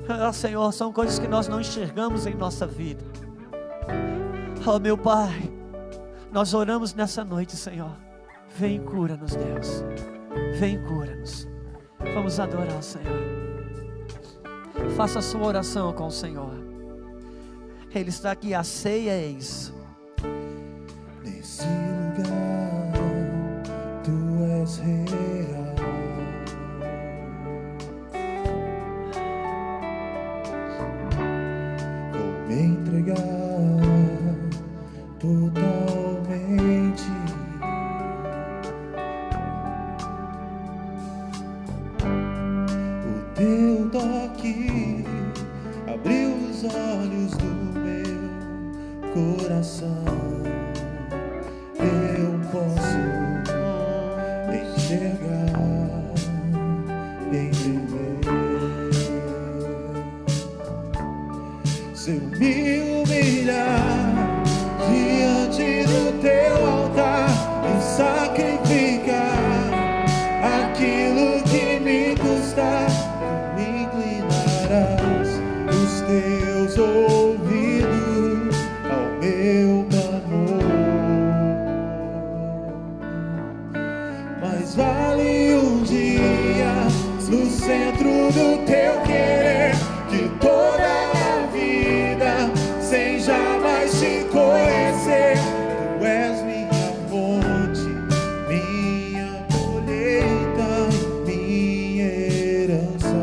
Ah, Senhor, são coisas que nós não enxergamos em nossa vida. Oh, meu Pai, nós oramos nessa noite, Senhor. Vem e cura-nos, Deus. Vem e cura-nos. Vamos adorar o Senhor. Faça a sua oração com o Senhor. Ele está aqui, a ceia é isso. Nesse lugar, Tu és real. Vou me entregar totalmente. olhos do meu coração, eu posso enxergar, entender. Se eu me humilhar diante do teu altar e sacrificar aquilo que me custar, tu me inclinarás os teus ouvidos ao meu clamor. Mais vale um dia no centro do teu querer que toda a vida sem jamais te conhecer. Tu és minha fonte, minha colheita e minha herança.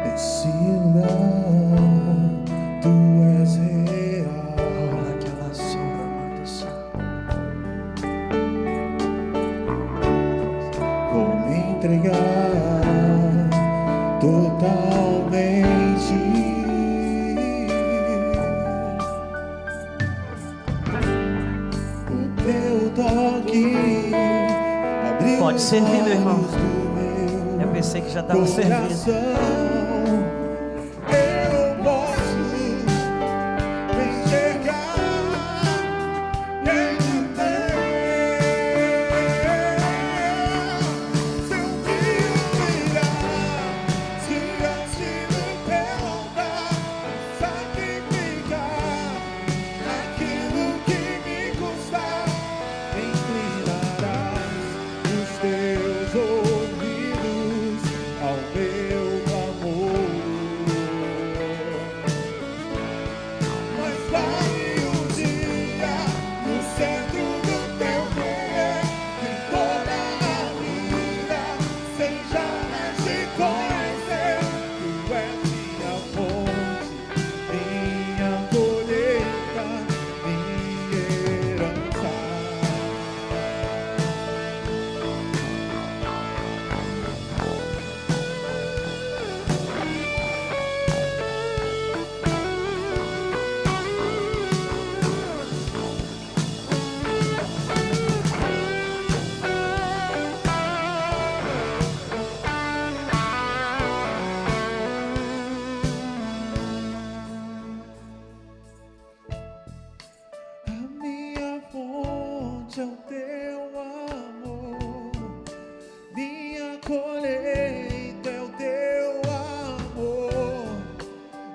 Nesse lugar tu és real. Vou me entregar totalmente. O teu toque abriu Pode servir, meu irmão. os olhos do meu Eu pensei que já estava servindo. coração. Eu posso enxergar e entender. Se eu me humilhar diante do teu altar, sacrificar aquilo que me custar, inclinarás os teus ouvidos ao meu clamor. Mas vale um dia no centro do teu querer que toda a vida sem jamais te conhecer. Tu és minha fonte, minha colheita, minha herança. A minha fonte é o teu amor, minha colheita é o teu amor,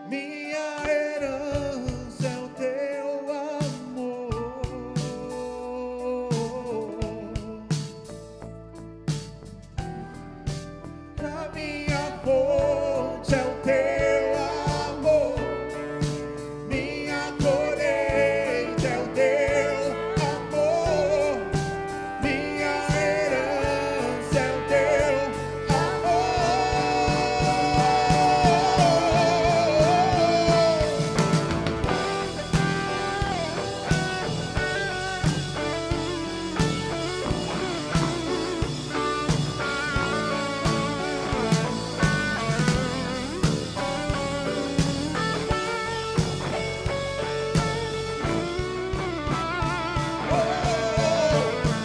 minha herança é o teu amor. A minha fonte é o teu amor, minha colheita é o teu amor, minha herança é o teu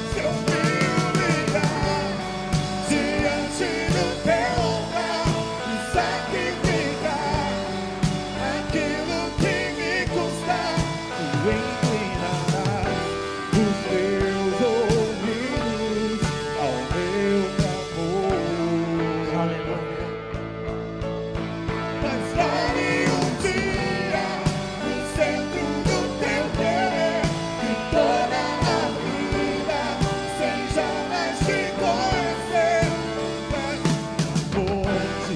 Se eu me humilhar diante do teu altar e sacrificar aquilo que me custar, tu inclinarás os teus ouvidos ao meu clamor. Aleluia. Mas vale um dia no centro do teu querer que toda a vida sem jamais te conhecer. Mas fonte,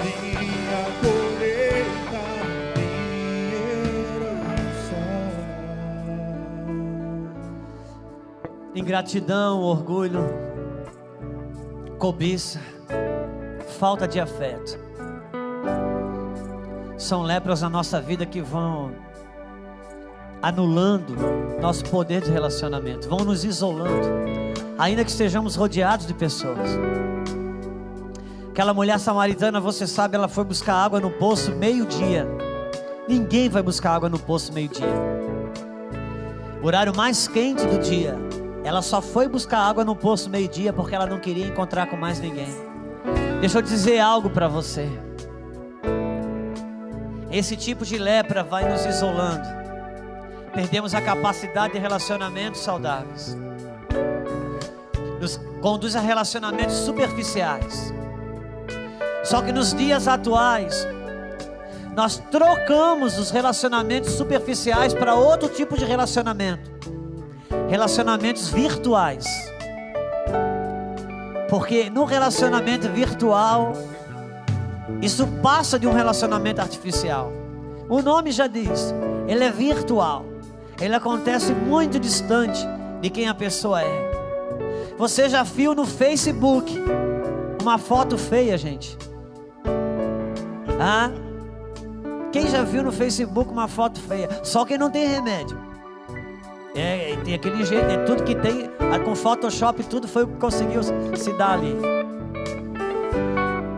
minha colheita, minha herança. Ingratidão, orgulho, cobiça, falta de afeto são lepras na nossa vida que vão anulando nosso poder de relacionamento, vão nos isolando, ainda que estejamos rodeados de pessoas. Aquela mulher samaritana, você sabe, ela foi buscar água no poço meio-dia. Ninguém vai buscar água no poço meio-dia. O horário mais quente do dia. Ela só foi buscar água no poço meio-dia porque ela não queria encontrar com mais ninguém. Deixa eu dizer algo para você. Esse tipo de lepra vai nos isolando. Perdemos a capacidade de relacionamentos saudáveis. Nos conduz a relacionamentos superficiais. Só que nos dias atuais, nós trocamos os relacionamentos superficiais para outro tipo de relacionamento. Relacionamentos virtuais. Porque no relacionamento virtual, isso passa de um relacionamento artificial. O nome já diz, ele é virtual. Ele acontece muito distante de quem a pessoa é. Você já viu no Facebook uma foto feia, gente? Ah? Quem já viu no Facebook uma foto feia? Só quem não tem remédio. Tem aquele jeito, é tudo que tem, com Photoshop tudo foi o que conseguiu se dar ali.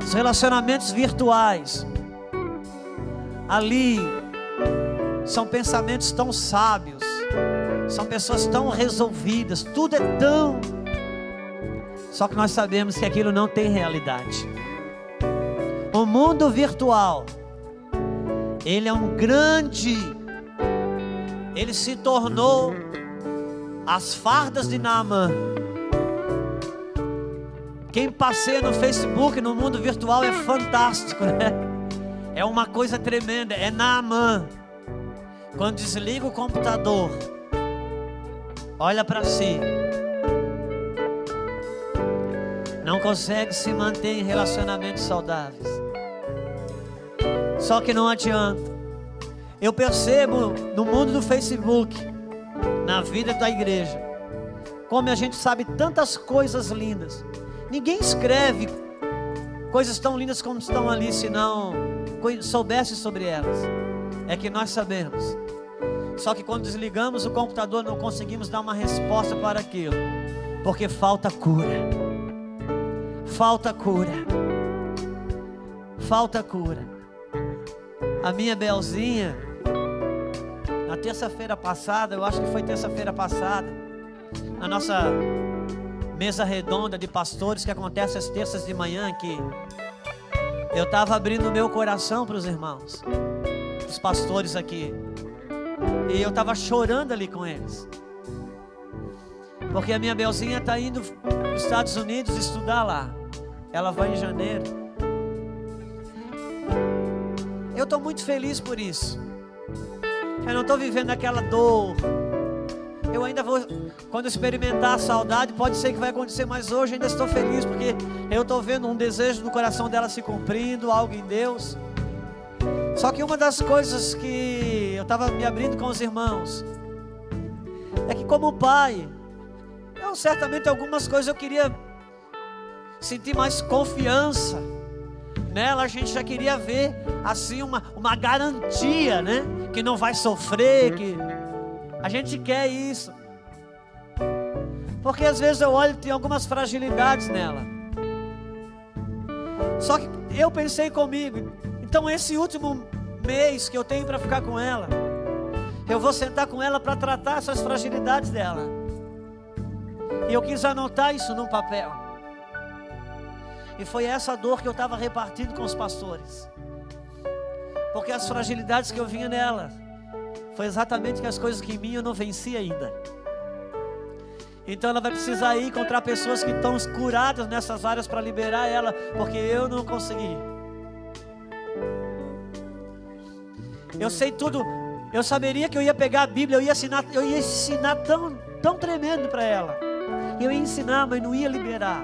Os relacionamentos virtuais, ali, são pensamentos tão sábios, são pessoas tão resolvidas, tudo é tão... Só que nós sabemos que aquilo não tem realidade. O mundo virtual, ele é um grande... Ele se tornou as fardas de Naamã. Quem passeia no Facebook, no mundo virtual, é fantástico, né? É uma coisa tremenda, é Naamã. Quando desliga o computador, olha para si, não consegue se manter em relacionamentos saudáveis. Só que não adianta. Eu percebo no mundo do Facebook, na vida da igreja, como a gente sabe tantas coisas lindas. Ninguém escreve coisas tão lindas como estão ali, se não soubesse sobre elas. É que nós sabemos. Só que quando desligamos o computador, não conseguimos dar uma resposta para aquilo, porque falta cura. Falta cura. Falta cura. A minha Belzinha, na terça-feira passada, eu acho que foi terça-feira passada, na nossa mesa redonda de pastores que acontece às terças de manhã aqui, eu estava abrindo o meu coração para os irmãos, os pastores aqui, e eu estava chorando ali com eles, porque a minha Belzinha está indo para os Estados Unidos estudar lá. Ela vai em janeiro. Eu estou muito feliz por isso. Eu não estou vivendo aquela dor. Eu ainda vou, quando experimentar a saudade, pode ser que vai acontecer, mas hoje ainda estou feliz, porque eu estou vendo um desejo no coração dela se cumprindo, algo em Deus. Só que uma das coisas que eu estava me abrindo com os irmãos, é que como pai, certamente algumas coisas eu queria sentir mais confiança nela. A gente já queria ver assim uma garantia, né? Que não vai sofrer, que a gente quer isso. Porque às vezes eu olho e tem algumas fragilidades nela. Só que eu pensei comigo, então esse último mês que eu tenho para ficar com ela, eu vou sentar com ela para tratar essas fragilidades dela. E eu quis anotar isso num papel. E foi essa dor que eu estava repartindo com os pastores. Porque as fragilidades que eu vinha nela, foi exatamente as coisas que em mim eu não venci ainda. Então ela vai precisar ir encontrar pessoas que estão curadas nessas áreas para liberar ela, porque eu não consegui. Eu sei tudo. Eu saberia que eu ia pegar a Bíblia, eu ia ensinar tão tremendo para ela. Eu ia ensinar, mas não ia liberar.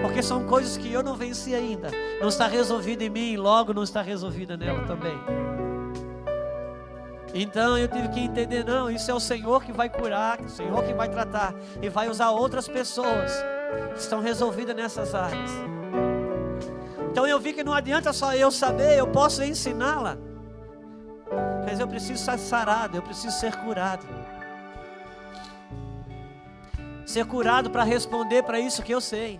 Porque são coisas que eu não venci ainda. Não está resolvida em mim, logo não está resolvida nela também. Então eu tive que entender, não, isso é o Senhor que vai curar, o Senhor que vai tratar, e vai usar outras pessoas que estão resolvidas nessas áreas. Então eu vi que não adianta só eu saber, eu posso ensiná-la, mas eu preciso ser sarado, eu preciso ser curado. Ser curado para responder para isso que eu sei.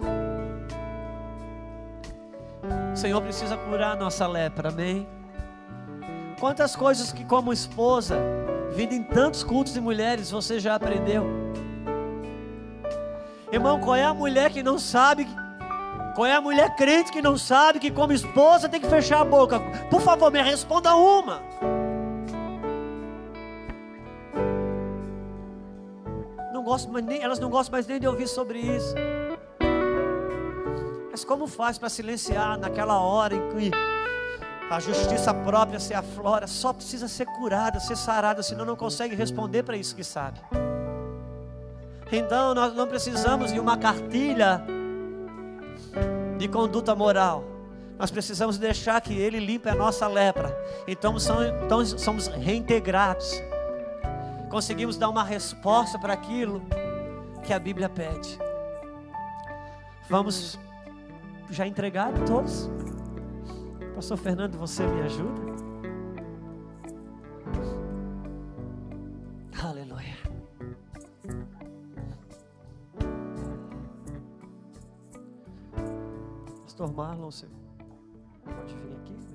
Senhor precisa curar a nossa lepra, amém? Quantas coisas que como esposa, vindo em tantos cultos de mulheres, você já aprendeu? Irmão, qual é a mulher que não sabe, qual é a mulher crente que não sabe que como esposa tem que fechar a boca? Por favor, me responda uma. Elas não gostam mais nem de ouvir sobre isso. Mas como faz para silenciar naquela hora em que a justiça própria se aflora? Só precisa ser curada, ser sarada, senão não consegue responder para isso que sabe. Então nós não precisamos de uma cartilha de conduta moral. Nós precisamos deixar que Ele limpe a nossa lepra. Então somos reintegrados. Conseguimos dar uma resposta para aquilo que a Bíblia pede. Vamos já entregar todos? Pastor Fernando, você me ajuda? Aleluia. Pastor Marlon, você pode vir aqui?